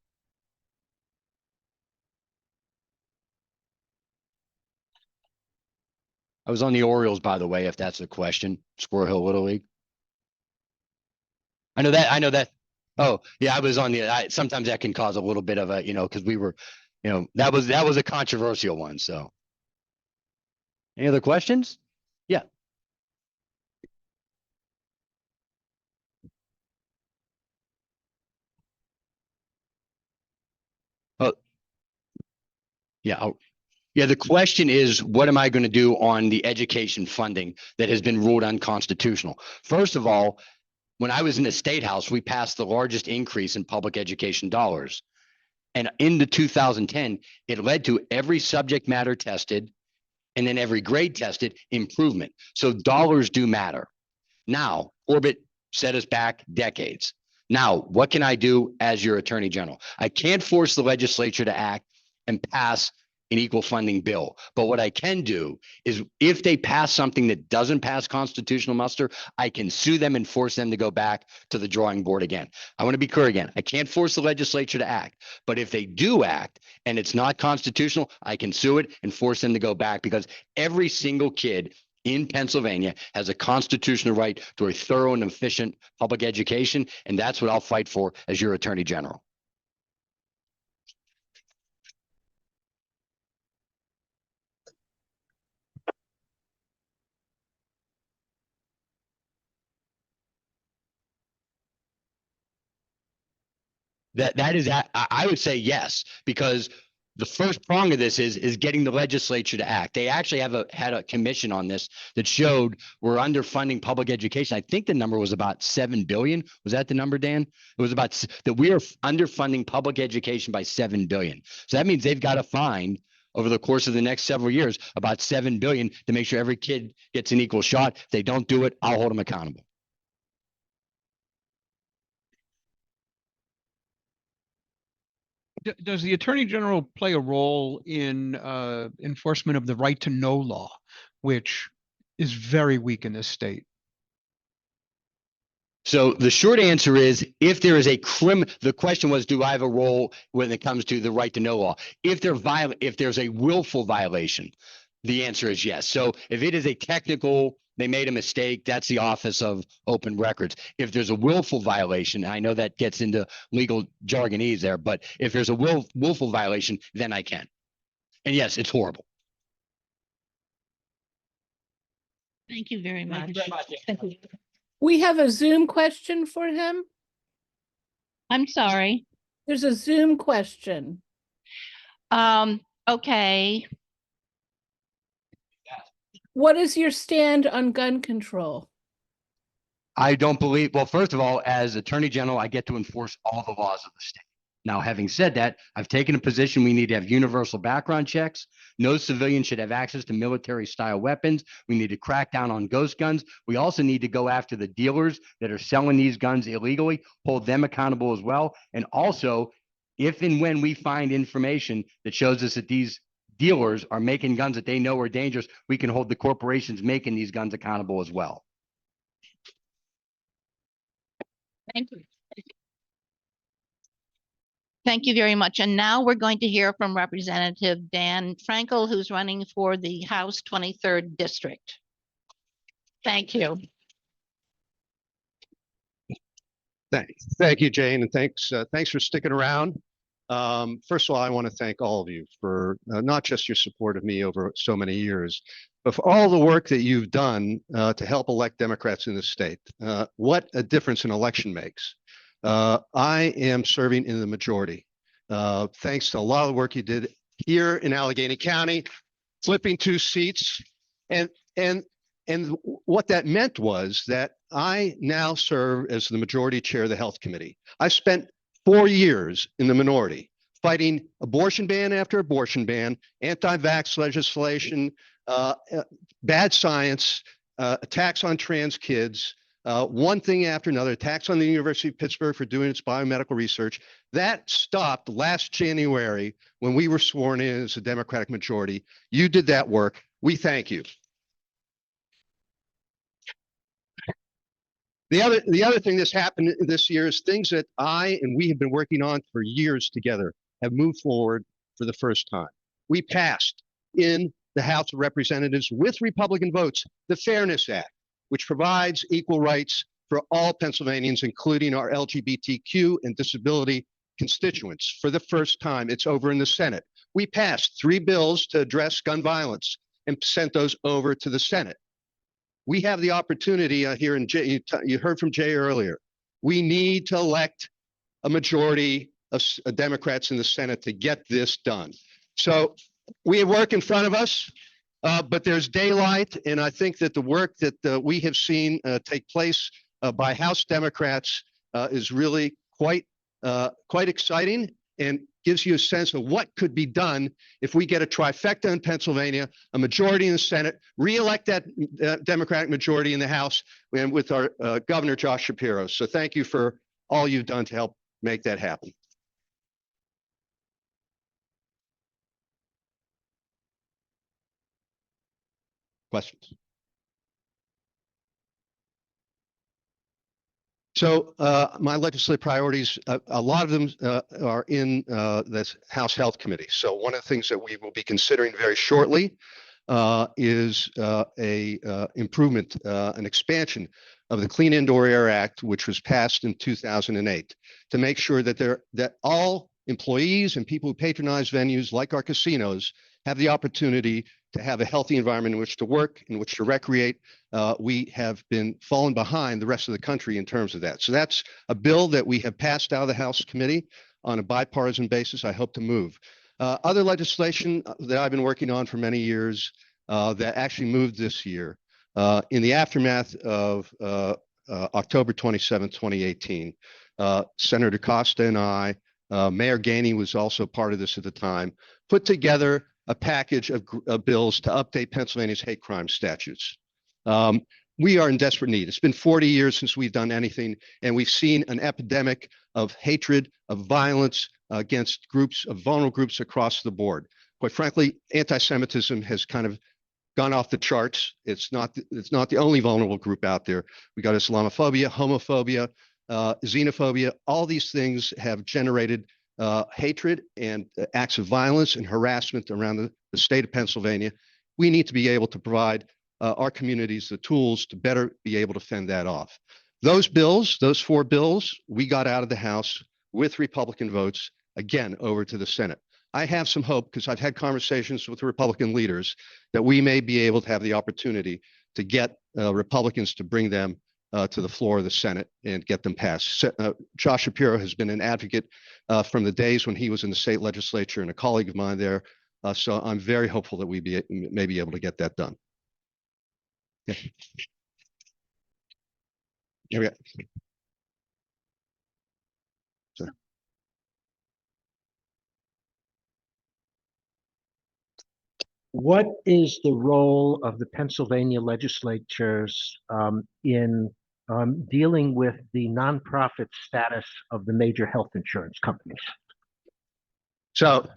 [SPEAKER 3] I was on the Orioles, by the way, if that's the question. Squirrel Hill Little League. I know that. Oh, yeah, I was on the, sometimes that can cause a little bit of a, because we were, that was a controversial one. So any other questions? Yeah. Oh, yeah. Yeah, the question is, what am I going to do on the education funding that has been ruled unconstitutional? First of all, when I was in the State House, we passed the largest increase in public education dollars. And in the 2010, it led to every subject matter tested and then every grade tested improvement. So dollars do matter. Now, Orbit set us back decades. Now, what can I do as your Attorney General? I can't force the legislature to act and pass an equal funding bill. But what I can do is if they pass something that doesn't pass constitutional muster, I can sue them and force them to go back to the drawing board again. I want to be clear again. I can't force the legislature to act, but if they do act and it's not constitutional, I can sue it and force them to go back, because every single kid in Pennsylvania has a constitutional right to a thorough and efficient public education. And that's what I'll fight for as your Attorney General. I would say yes, because the first prong of this is getting the legislature to act. They actually had a commission on this that showed we're underfunding public education. I think the number was about 7 billion. Was that the number, Dan? It was about that we are underfunding public education by 7 billion. So that means they've got to find over the course of the next several years about 7 billion to make sure every kid gets an equal shot. If they don't do it, I'll hold them accountable.
[SPEAKER 13] Does the Attorney General play a role in enforcement of the right to know law, which is very weak in this state?
[SPEAKER 3] So the short answer is, if there is the question was, do I have a role when it comes to the right to know law? If there's a willful violation, the answer is yes. So if it is a technical, they made a mistake, that's the Office of Open Records. If there's a willful violation, I know that gets into legal jargonese there, but if there's a willful violation, then I can. And yes, it's horrible.
[SPEAKER 1] Thank you very much.
[SPEAKER 6] Thank you. We have a Zoom question for him.
[SPEAKER 1] I'm sorry.
[SPEAKER 6] There's a Zoom question.
[SPEAKER 1] Okay.
[SPEAKER 6] What is your stand on gun control?
[SPEAKER 3] I don't believe, well, first of all, as Attorney General, I get to enforce all the laws of the state. Now, having said that, I've taken a position we need to have universal background checks. No civilian should have access to military style weapons. We need to crack down on ghost guns. We also need to go after the dealers that are selling these guns illegally, hold them accountable as well. And also, if and when we find information that shows us that these dealers are making guns that they know are dangerous, we can hold the corporations making these guns accountable as well.
[SPEAKER 1] Thank you. Thank you very much. And now we're going to hear from Representative Dan Frankel, who's running for the House 23rd District. Thank you.
[SPEAKER 22] Thank you, Jane, and thanks for sticking around. First of all, I want to thank all of you for not just your support of me over so many years, but for all the work that you've done to help elect Democrats in the state. What a difference an election makes. I am serving in the majority, thanks to a lot of the work you did here in Allegheny County, flipping 2 seats. And what that meant was that I now serve as the majority chair of the Health Committee. I spent 4 years in the minority, fighting abortion ban after abortion ban, anti-vax legislation, bad science, attacks on trans kids, one thing after another, attacks on the University of Pittsburgh for doing its biomedical research. That stopped last January when we were sworn in as a Democratic majority. You did that work. We thank you. The other thing that's happened this year is things that I and we have been working on for years together have moved forward for the first time. We passed in the House of Representatives with Republican votes, the Fairness Act, which provides equal rights for all Pennsylvanians, including our LGBTQ and disability constituents. For the first time, it's over in the Senate. We passed 3 bills to address gun violence and sent those over to the Senate. We have the opportunity here, and Jay, you heard from Jay earlier. We need to elect a majority of Democrats in the Senate to get this done. So we have work in front of us, but there's daylight, and I think that the work that we have seen take place by House Democrats is really quite exciting and gives you a sense of what could be done if we get a trifecta in Pennsylvania, a majority in the Senate, re-elect that Democratic majority in the House, and with our Governor Josh Shapiro. So thank you for all you've done to help make that happen. Questions? So my legislative priorities, a lot of them are in this House Health Committee. So one of the things that we will be considering very shortly is improvement, an expansion of the Clean Indoor Air Act, which was passed in 2008, to make sure that all employees and people who patronize venues like our casinos have the opportunity to have a healthy environment in which to work, in which to recreate. We have been falling behind the rest of the country in terms of that. So that's a bill that we have passed out of the House Committee on a bipartisan basis. I hope to move. Other legislation that I've been working on for many years that actually moved this year in the aftermath of October 27, 2018, Senator Costa and I, Mayor Gainey was also part of this at the time, put together a package of bills to update Pennsylvania's hate crime statutes. We are in desperate need. It's been 40 years since we've done anything, and we've seen an epidemic of hatred, of violence against groups, of vulnerable groups across the board. Quite frankly, anti-Semitism has kind of gone off the charts. It's not the only vulnerable group out there. We got Islamophobia, homophobia, xenophobia. All these things have generated hatred and acts of violence and harassment around the state of Pennsylvania. We need to be able to provide our communities the tools to better be able to fend that off. Those bills, those 4 bills, we got out of the House with Republican votes, again, over to the Senate. I have some hope because I've had conversations with the Republican leaders that we may be able to have the opportunity to get Republicans to bring them to the floor of the Senate and get them passed. Josh Shapiro has been an advocate from the days when he was in the state legislature and a colleague of mine there. So I'm very hopeful that we may be able to get that done. Yeah. Here we go. Sure.
[SPEAKER 8] What is the role of the Pennsylvania legislatures in dealing with the nonprofit status of the major health insurance companies?
[SPEAKER 22] So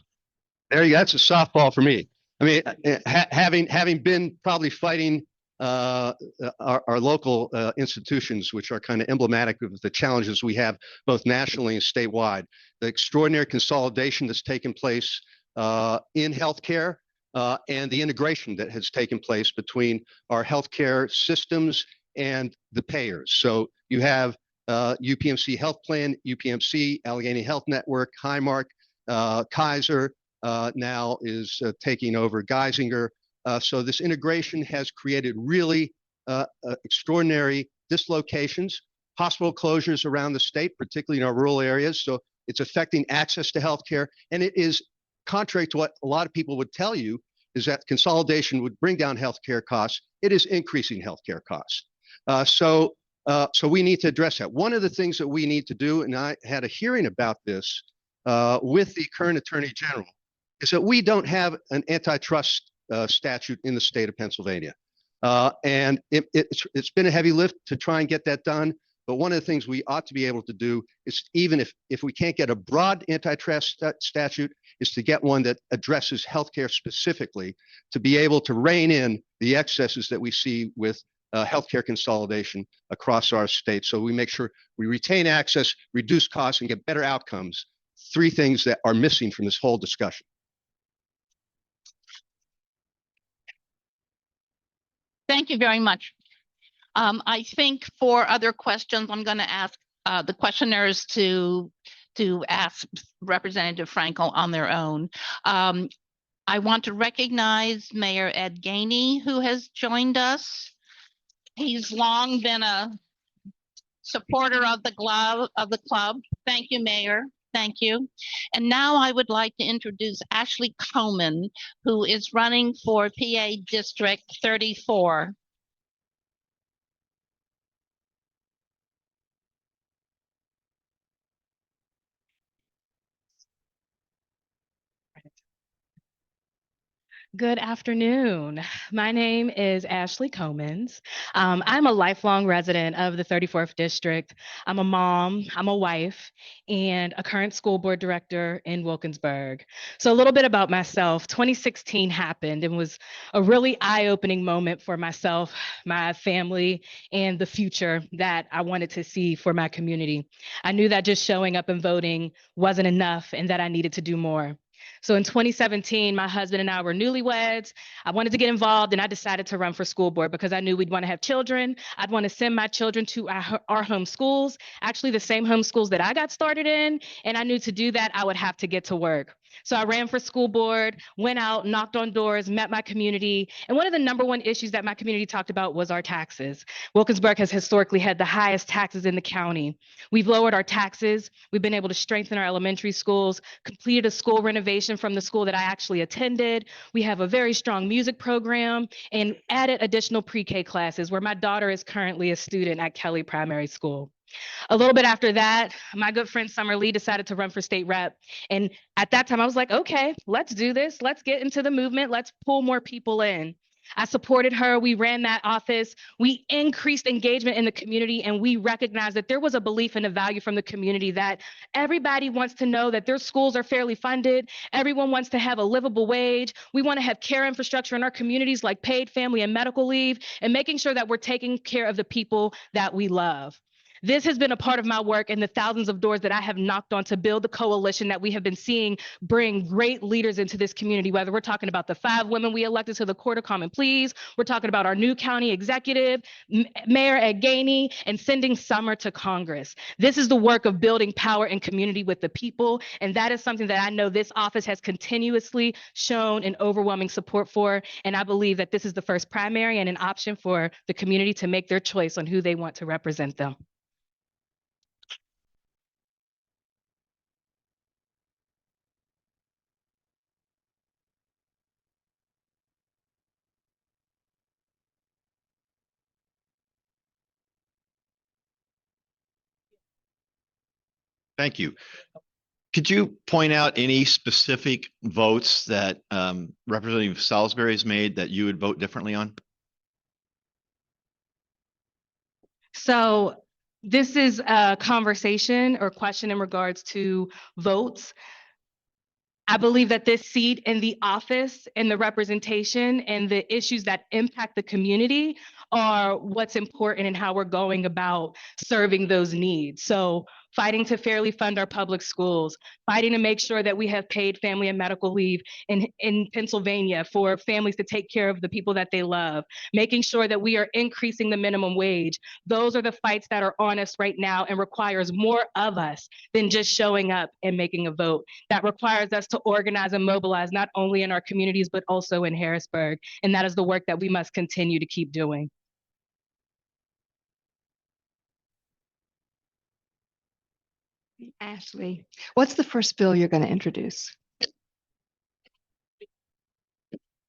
[SPEAKER 22] there you go. That's a softball for me. I mean, having been probably fighting our local institutions, which are kind of emblematic of the challenges we have both nationally and statewide, the extraordinary consolidation that's taken place in healthcare and the integration that has taken place between our healthcare systems and the payers. So you have UPMC Health Plan, UPMC, Allegheny Health Network, Highmark, Kaiser now is taking over Geisinger. So this integration has created really extraordinary dislocations, hospital closures around the state, particularly in our rural areas. So it's affecting access to healthcare. And it is contrary to what a lot of people would tell you, is that consolidation would bring down healthcare costs. It is increasing healthcare costs. So So we need to address that. One of the things that we need to do, and I had a hearing about this with the current Attorney General, is that we don't have an antitrust statute in the state of Pennsylvania. And it's been a heavy lift to try and get that done. But one of the things we ought to be able to do is, even if we can't get a broad antitrust statute, is to get one that addresses healthcare specifically, to be able to rein in the excesses that we see with healthcare consolidation across our state. So we make sure we retain access, reduce costs, and get better outcomes. Three things that are missing from this whole discussion.
[SPEAKER 1] Thank you very much. I think for other questions, I'm going to ask the questioners to ask Representative Frankel on their own. I want to recognize Mayor Ed Gainey, who has joined us. He's long been a supporter of the club. Thank you, Mayor. Thank you. And now I would like to introduce Ashley Coleman, who is running for PA District 34.
[SPEAKER 4] Good afternoon. My name is Ashley Comans. I'm a lifelong resident of the 34th District. I'm a mom, I'm a wife, and a current school board director in Wilkinsburg. So a little bit about myself. 2016 happened and was a really eye-opening moment for myself, my family, and the future that I wanted to see for my community. I knew that just showing up and voting wasn't enough and that I needed to do more. So in 2017, my husband and I were newlyweds. I wanted to get involved and I decided to run for school board because I knew we'd want to have children. I'd want to send my children to our home schools, actually the same home schools that I got started in. And I knew to do that, I would have to get to work. So I ran for school board, went out, knocked on doors, met my community. And one of the number one issues that my community talked about was our taxes. Wilkinsburg has historically had the highest taxes in the county. We've lowered our taxes. We've been able to strengthen our elementary schools, completed a school renovation from the school that I actually attended. We have a very strong music program and added additional pre-K classes where my daughter is currently a student at Kelly Primary School. A little bit after that, my good friend Summer Lee decided to run for state rep. And at that time, I was like, okay, let's do this. Let's get into the movement. Let's pull more people in. I supported her. We ran that office. We increased engagement in the community, and we recognized that there was a belief and a value from the community that everybody wants to know that their schools are fairly funded. Everyone wants to have a livable wage. We want to have care infrastructure in our communities like paid family and medical leave, and making sure that we're taking care of the people that we love. This has been a part of my work and the thousands of doors that I have knocked on to build the coalition that we have been seeing bring great leaders into this community, whether we're talking about the 5 women we elected to the Court of Common Pleas, we're talking about our new county executive, Mayor Ed Gainey, and sending Summer to Congress. This is the work of building power and community with the people, and that is something that I know this office has continuously shown an overwhelming support for, and I believe that this is the first primary and an option for the community to make their choice on who they want to represent them.
[SPEAKER 10] Thank you. Could you point out any specific votes that Representative Salisbury has made that you would vote differently on?
[SPEAKER 4] So this is a conversation or question in regards to votes. I believe that this seat in the office and the representation and the issues that impact the community are what's important in how we're going about serving those needs. So fighting to fairly fund our public schools, fighting to make sure that we have paid family and medical leave in Pennsylvania for families to take care of the people that they love, making sure that we are increasing the minimum wage. Those are the fights that are on us right now and requires more of us than just showing up and making a vote. That requires us to organize and mobilize not only in our communities, but also in Harrisburg. And that is the work that we must continue to keep doing.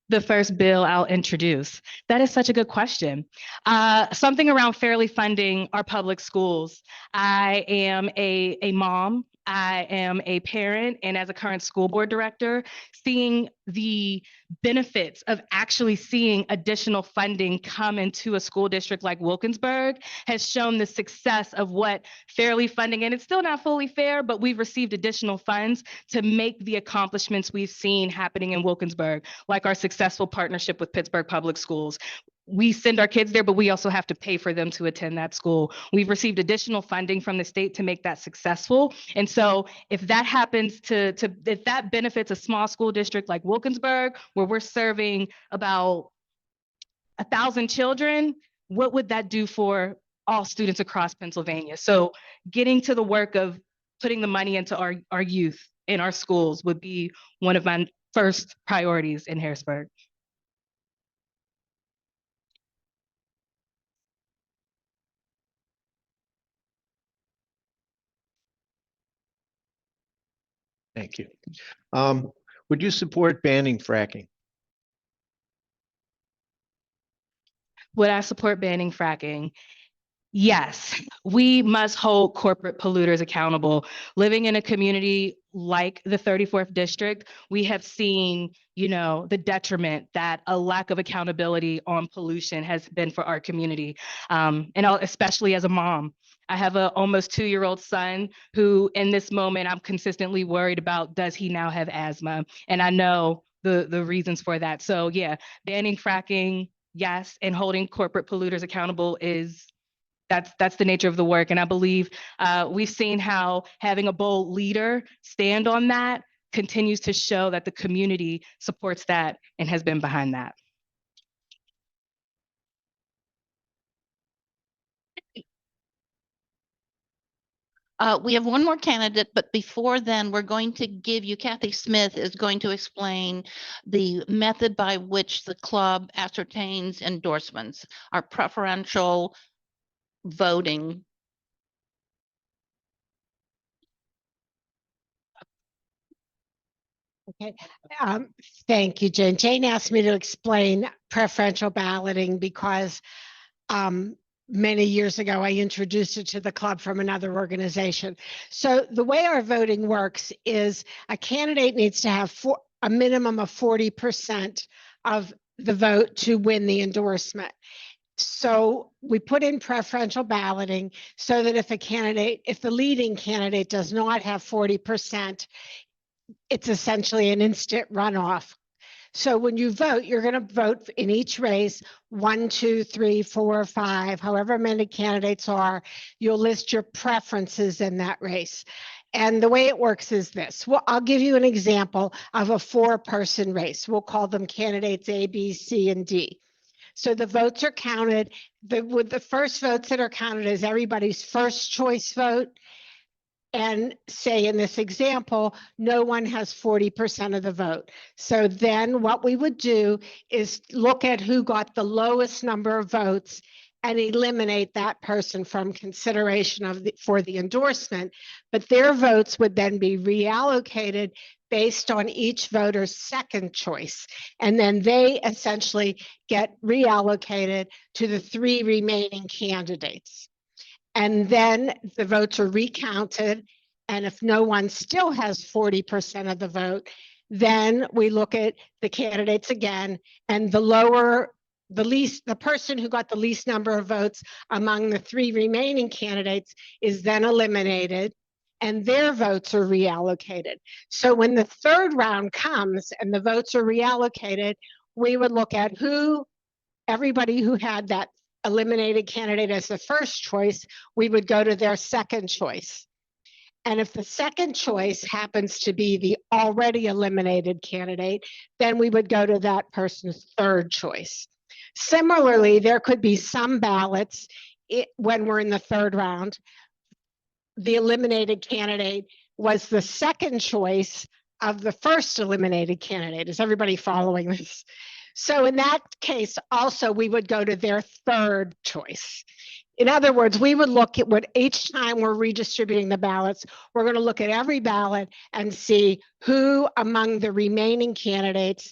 [SPEAKER 4] the first bill I'll introduce? That is such a good question. Something around fairly funding our public schools. I am a mom. I am a parent, and as a current school board director, seeing the benefits of actually seeing additional funding come into a school district like Wilkinsburg has shown the success of what fairly funding, and it's still not fully fair, but we've received additional funds to make the accomplishments we've seen happening in Wilkinsburg, like our successful partnership with Pittsburgh Public Schools. We send our kids there, but we also have to pay for them to attend that school. We've received additional funding from the state to make that successful. And so if that happens if that benefits a small school district like Wilkinsburg, where we're serving about 1,000 children, what would that do for all students across Pennsylvania? So getting to the work of putting the money into our youth in our schools would be one of my first priorities in Harrisburg.
[SPEAKER 22] Thank you. Would you support banning fracking?
[SPEAKER 4] Would I support banning fracking? Yes, we must hold corporate polluters accountable. Living in a community like the 34th district, we have seen, the detriment that a lack of accountability on pollution has been for our community. And especially as a mom, I have an almost 2-year-old son who in this moment, I'm consistently worried about, does he now have asthma? And I know the reasons for that. So yeah, banning fracking, yes, and holding corporate polluters accountable that's the nature of the work. And I believe we've seen how having a bold leader stand on that continues to show that the community supports that and has been behind that.
[SPEAKER 1] We have one more candidate, but before then, we're going to give you, Kathy Smith is going to explain the method by which the club ascertains endorsements, our preferential voting.
[SPEAKER 11] Okay. Thank you, Jane. Jane asked me to explain preferential balloting because many years ago, I introduced it to the club from another organization. So the way our voting works is a candidate needs to have a minimum of 40% of the vote to win the endorsement. So we put in preferential balloting so that if the leading candidate does not have 40%, it's essentially an instant runoff. So when you vote, you're going to vote in each race, 1, 2, 3, 4, 5, however many candidates are, you'll list your preferences in that race. And the way it works is this. Well, I'll give you an example of a 4-person race. We'll call them candidates A, B, C, and D. So the votes are counted. With the first votes that are counted is everybody's first choice vote. And say in this example, no one has 40% of the vote. So then what we would do is look at who got the lowest number of votes and eliminate that person from consideration for the endorsement. But their votes would then be reallocated based on each voter's second choice. And then they essentially get reallocated to the 3 remaining candidates. And then the votes are recounted. And if no one still has 40% of the vote, then we look at the candidates again, and the person who got the least number of votes among the 3 remaining candidates is then eliminated, and their votes are reallocated. So when the 3rd round comes and the votes are reallocated, we would look at everybody who had that eliminated candidate as the first choice, we would go to their second choice. And if the second choice happens to be the already eliminated candidate, then we would go to that person's third choice. Similarly, there could be some ballots when we're in the 3rd round. The eliminated candidate was the second choice of the first eliminated candidate. Is everybody following this? So in that case, also, we would go to their third choice. In other words, we would look at what each time we're redistributing the ballots, we're going to look at every ballot and see who among the remaining candidates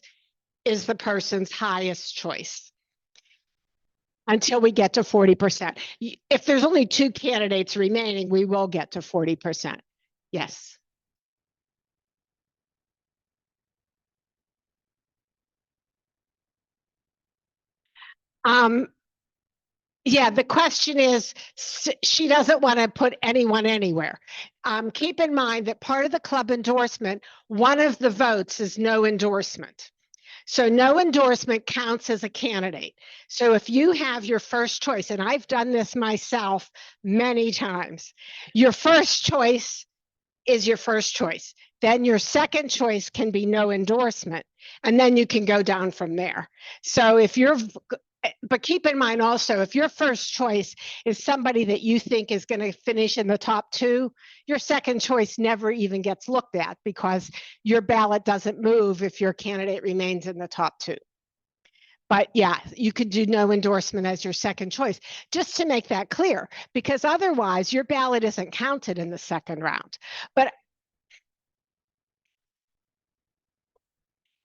[SPEAKER 11] is the person's highest choice until we get to 40%. If there's only 2 candidates remaining, we will get to 40%. Yes. Yeah, the question is, she doesn't want to put anyone anywhere. Keep in mind that part of the club endorsement, one of the votes is no endorsement. So no endorsement counts as a candidate. So if you have your first choice, and I've done this myself many times, your first choice is your first choice. Then your second choice can be no endorsement, and then you can go down from there. So if you're, but keep in mind also, if your first choice is somebody that you think is going to finish in the top 2, your second choice never even gets looked at because your ballot doesn't move if your candidate remains in the top 2. But yeah, you could do no endorsement as your second choice, just to make that clear, because otherwise your ballot isn't counted in the second round. But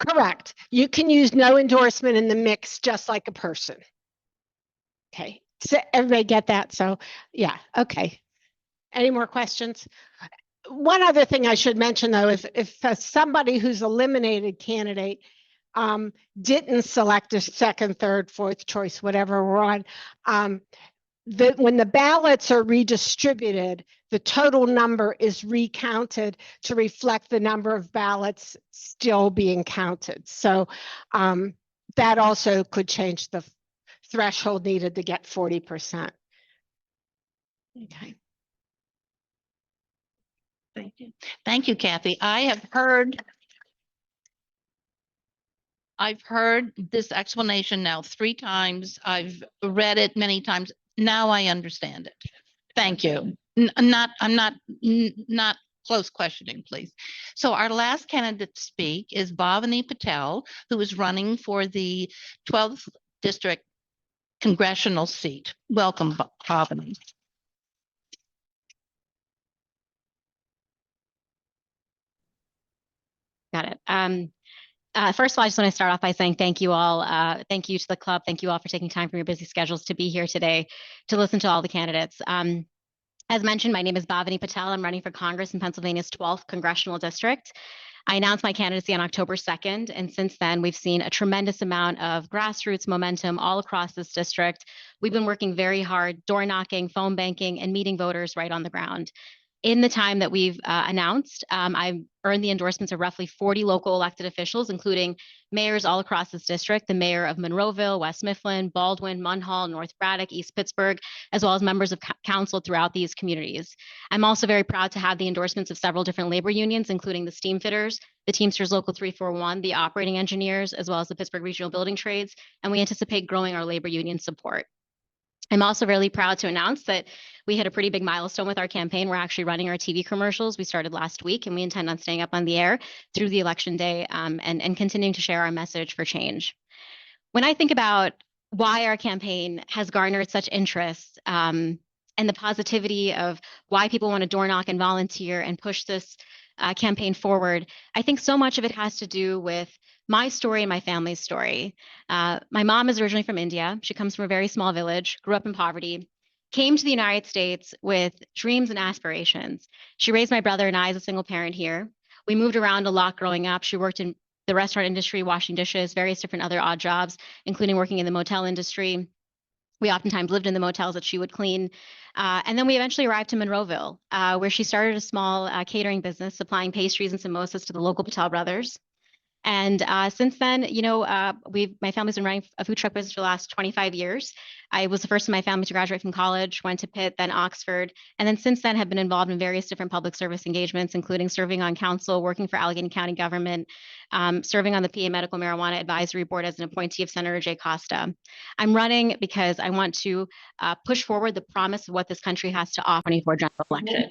[SPEAKER 11] correct, you can use no endorsement in the mix just like a person. Okay, so everybody get that? So yeah, okay. Any more questions? One other thing I should mention though, if somebody who's eliminated candidate didn't select a second, third, fourth choice, whatever we're on, when the ballots are redistributed, the total number is recounted to reflect the number of ballots still being counted. So that also could change the threshold needed to get 40%. Okay.
[SPEAKER 1] Thank you. Thank you, Kathy. I've heard this explanation now 3 times. I've read it many times. Now I understand it. Thank you. I'm not close questioning, please. So our last candidate to speak is Bhavani Patel, who is running for the 12th District Congressional seat. Welcome, Bhavani.
[SPEAKER 15] Got it. First of all, I just want to start off by saying thank you all. Thank you to the club. Thank you all for taking time from your busy schedules to be here today to listen to all the candidates. As mentioned, my name is Bhavani Patel. I'm running for Congress in Pennsylvania's 12th Congressional District. I announced my candidacy on October 2nd, and since then, we've seen a tremendous amount of grassroots momentum all across this district. We've been working very hard, door knocking, phone banking, and meeting voters right on the ground. In the time that we've announced, I've earned the endorsements of roughly 40 local elected officials, including mayors all across this district, the mayor of Monroeville, West Mifflin, Baldwin, Munhall, North Braddock, East Pittsburgh, as well as members of council throughout these communities. I'm also very proud to have the endorsements of several different labor unions, including the Steamfitters, the Teamsters Local 341, the operating engineers, as well as the Pittsburgh Regional Building Trades, and we anticipate growing our labor union support. I'm also really proud to announce that we hit a pretty big milestone with our campaign. We're actually running our TV commercials. We started last week, and we intend on staying up on the air through the election day and continuing to share our message for change. When I think about why our campaign has garnered such interest and the positivity of why people want to door knock and volunteer and push this campaign forward, I think so much of it has to do with my story and my family's story. My mom is originally from India. She comes from a very small village, grew up in poverty, came to the United States with dreams and aspirations. She raised my brother and I as a single parent here. We moved around a lot growing up. She worked in the restaurant industry, washing dishes, various different other odd jobs, including working in the motel industry. We oftentimes lived in the motels that she would clean. And then we eventually arrived to Monroeville, where she started a small catering business supplying pastries and samosas to the local Patel brothers. And since then, you know, my family's been running a food truck business for the last 25 years. I was the first in my family to graduate from college, went to Pitt, then Oxford, and then since then have been involved in various different public service engagements, including serving on council, working for Allegheny County government, serving on the PA Medical Marijuana Advisory Board as an appointee of Senator Jay Costa. I'm running because I want to push forward the promise of what this country has to offer for general election.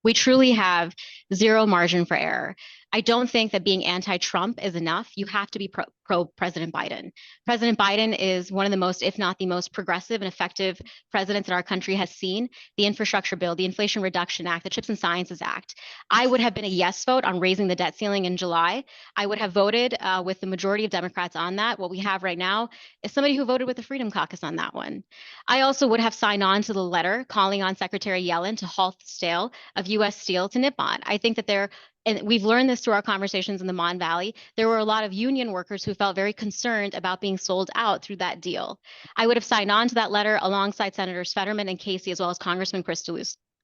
[SPEAKER 15] We truly have zero margin for error. I don't think that being anti-Trump is enough. You have to be pro-President Biden. President Biden is one of the most, if not the most progressive and effective presidents that our country has seen. The infrastructure bill, the Inflation Reduction Act, the Chips and Sciences Act. I would have been a yes vote on raising the debt ceiling in July. I would have voted with the majority of Democrats on that. What we have right now is somebody who voted with the Freedom Caucus on that one. I also would have signed on to the letter calling on Secretary Yellen to halt the sale of U.S. steel to Nippon. I think that and we've learned this through our conversations in the Mon Valley, there were a lot of union workers who felt very concerned about being sold out through that deal. I would have signed on to that letter alongside Senators Fetterman and Casey, as well as Congressman Chris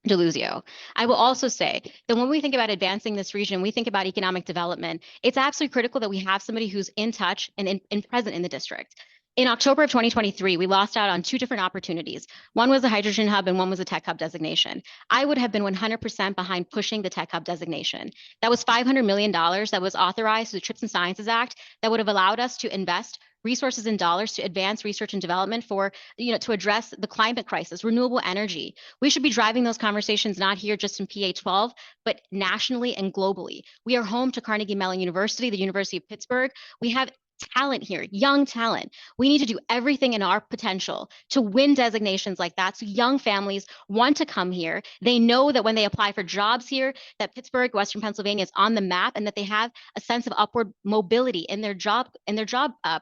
[SPEAKER 15] DeLuzio. I will also say that when we think about advancing this region, we think about economic development. It's absolutely critical that we have somebody who's in touch and present in the district. In October of 2023, we lost out on two different opportunities. One was a hydrogen hub and one was a tech hub designation. I would have been 100% behind pushing the tech hub designation. That was $500 million that was authorized through the Chips and Sciences Act that would have allowed us to invest resources and dollars to advance research and development for, to address the climate crisis, renewable energy. We should be driving those conversations not here just in PA 12, but nationally and globally. We are home to Carnegie Mellon University, the University of Pittsburgh. We have talent here, young talent. We need to do everything in our potential to win designations like that so young families want to come here. They know that when they apply for jobs here, that Pittsburgh, Western Pennsylvania is on the map and that they have a sense of upward mobility in their job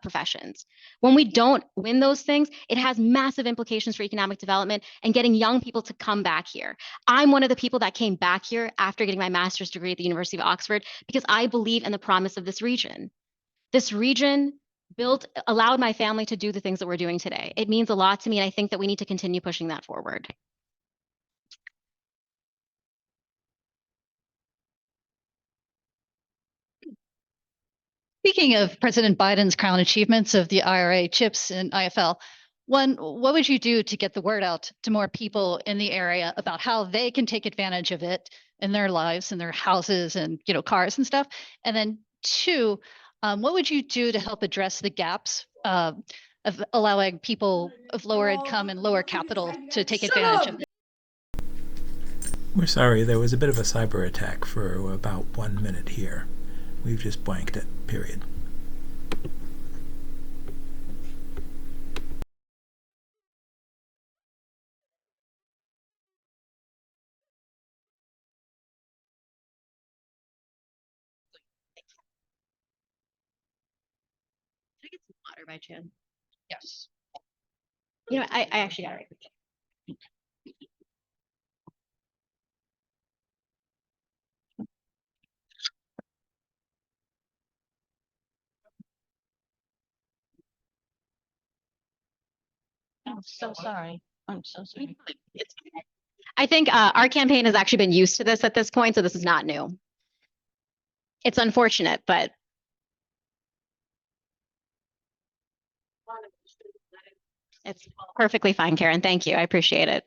[SPEAKER 15] professions. When we don't win those things, it has massive implications for economic development and getting young people to come back here. I'm one of the people that came back here after getting my master's degree at the University of Oxford because I believe in the promise of this region. This region allowed my family to do the things that we're doing today. It means a lot to me, and I think that we need to continue pushing that forward.
[SPEAKER 7] Speaking of President Biden's crown achievements of the IRA, CHIPS, and IFL, one, what would you do to get the word out to more people in the area about how they can take advantage of it in their lives and their houses and cars and stuff? And then two, what would you do to help address the gaps of allowing people of lower income and lower capital to take advantage of it?
[SPEAKER 12] We're sorry, there was a bit of a cyber attack for about 1 minute here. We've just blanked it, period.
[SPEAKER 15] Can I get some water by chance?
[SPEAKER 7] Yes.
[SPEAKER 15] I actually got it right.
[SPEAKER 1] I'm so sorry. I'm so sorry.
[SPEAKER 15] I think our campaign has actually been used to this at this point, so this is not new. It's unfortunate, but it's perfectly fine, Karen. Thank you. I appreciate it.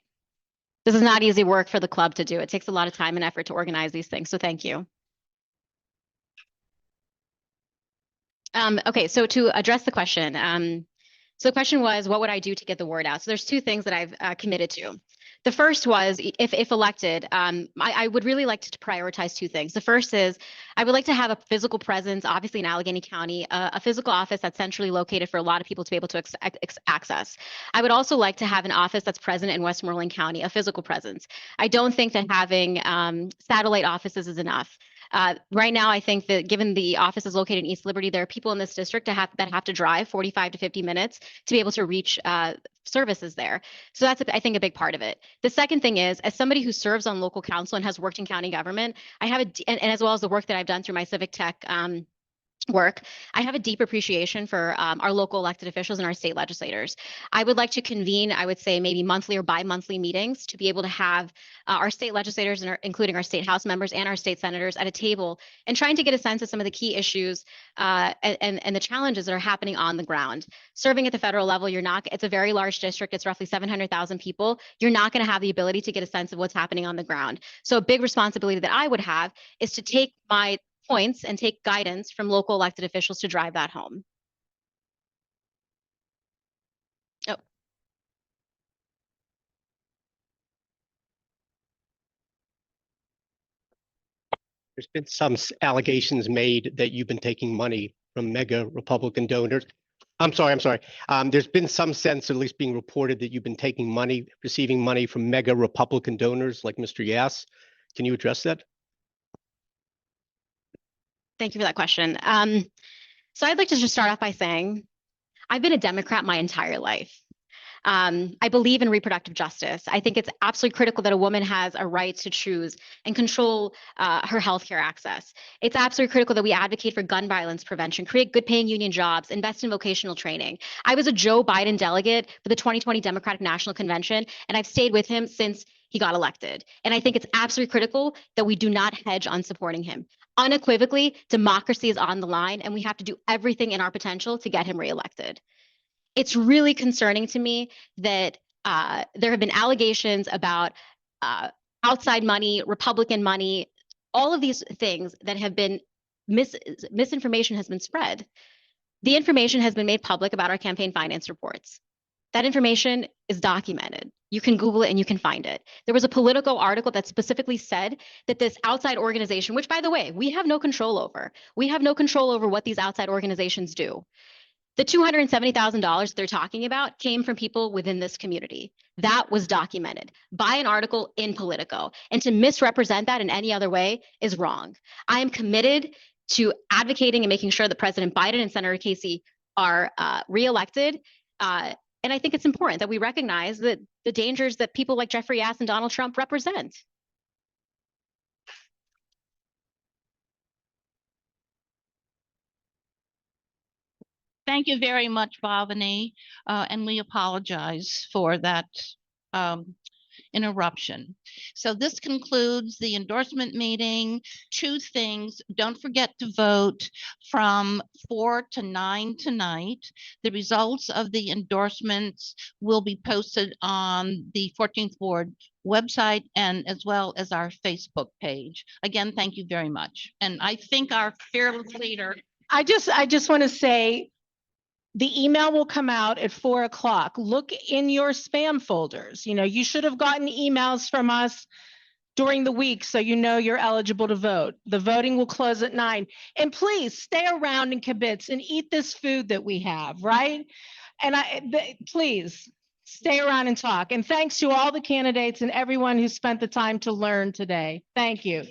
[SPEAKER 15] This is not easy work for the club to do. It takes a lot of time and effort to organize these things, so thank you. Okay, so to address the question, so the question was, what would I do to get the word out? So there's two things that I've committed to. The first was, if elected, I would really like to prioritize two things. The first is I would like to have a physical presence, obviously in Allegheny County, a physical office that's centrally located for a lot of people to be able to access. I would also like to have an office that's present in Westmoreland County, a physical presence. I don't think that having satellite offices is enough. Right now, I think that given the office is located in East Liberty, there are people in this district that have to drive 45 to 50 minutes to be able to reach services there. So that's, I think, a big part of it. The second thing is, as somebody who serves on local council and has worked in county government, I have and as well as the work that I've done through my civic tech work, I have a deep appreciation for our local elected officials and our state legislators. I would like to convene, I would say maybe monthly or bi-monthly meetings to be able to have our state legislators, and including our state house members and our state senators at a table and trying to get a sense of some of the key issues and the challenges that are happening on the ground. Serving at the federal level, it's a very large district. It's roughly 700,000 people. You're not going to have the ability to get a sense of what's happening on the ground. So a big responsibility that I would have is to take my points and take guidance from local elected officials to drive that home. Oh.
[SPEAKER 14] There's been some allegations made that you've been taking money from mega Republican donors. I'm sorry. There's been some sense, at least being reported, that you've been taking money, receiving money from mega Republican donors like Mr. Yass. Can you address that?
[SPEAKER 15] Thank you for that question. So I'd like to just start off by saying I've been a Democrat my entire life. I believe in reproductive justice. I think it's absolutely critical that a woman has a right to choose and control her healthcare access. It's absolutely critical that we advocate for gun violence prevention, create good paying union jobs, invest in vocational training. I was a Joe Biden delegate for the 2020 Democratic National Convention, and I've stayed with him since he got elected. And I think it's absolutely critical that we do not hedge on supporting him. Unequivocally, democracy is on the line, and we have to do everything in our potential to get him reelected. It's really concerning to me that there have been allegations about outside money, Republican money, all of these things that have been misinformation has been spread. The information has been made public about our campaign finance reports. That information is documented. You can Google it and you can find it. There was a Politico article that specifically said that this outside organization, which by the way, we have no control over. We have no control over what these outside organizations do. The $270,000 they're talking about came from people within this community. That was documented by an article in Politico. And to misrepresent that in any other way is wrong. I am committed to advocating and making sure that President Biden and Senator Casey are reelected. And I think it's important that we recognize that the dangers that people like Jeffrey Yass and Donald Trump represent.
[SPEAKER 1] Thank you very much, Bhavani, and we apologize for that interruption. So this concludes the endorsement meeting. 2 things, don't forget to vote from 4 to 9 tonight. The results of the endorsements will be posted on the 14th Ward website and as well as our Facebook page. Again, thank you very much. And I think our fearless leader.
[SPEAKER 6] I just want to say, the email will come out at 4 o'clock. Look in your spam folders. You know, you should have gotten emails from us during the week so you know you're eligible to vote. The voting will close at 9. And please stay around in kibitz and eat this food that we have, right? And please stay around and talk. And thanks to all the candidates and everyone who spent the time to learn today. Thank you.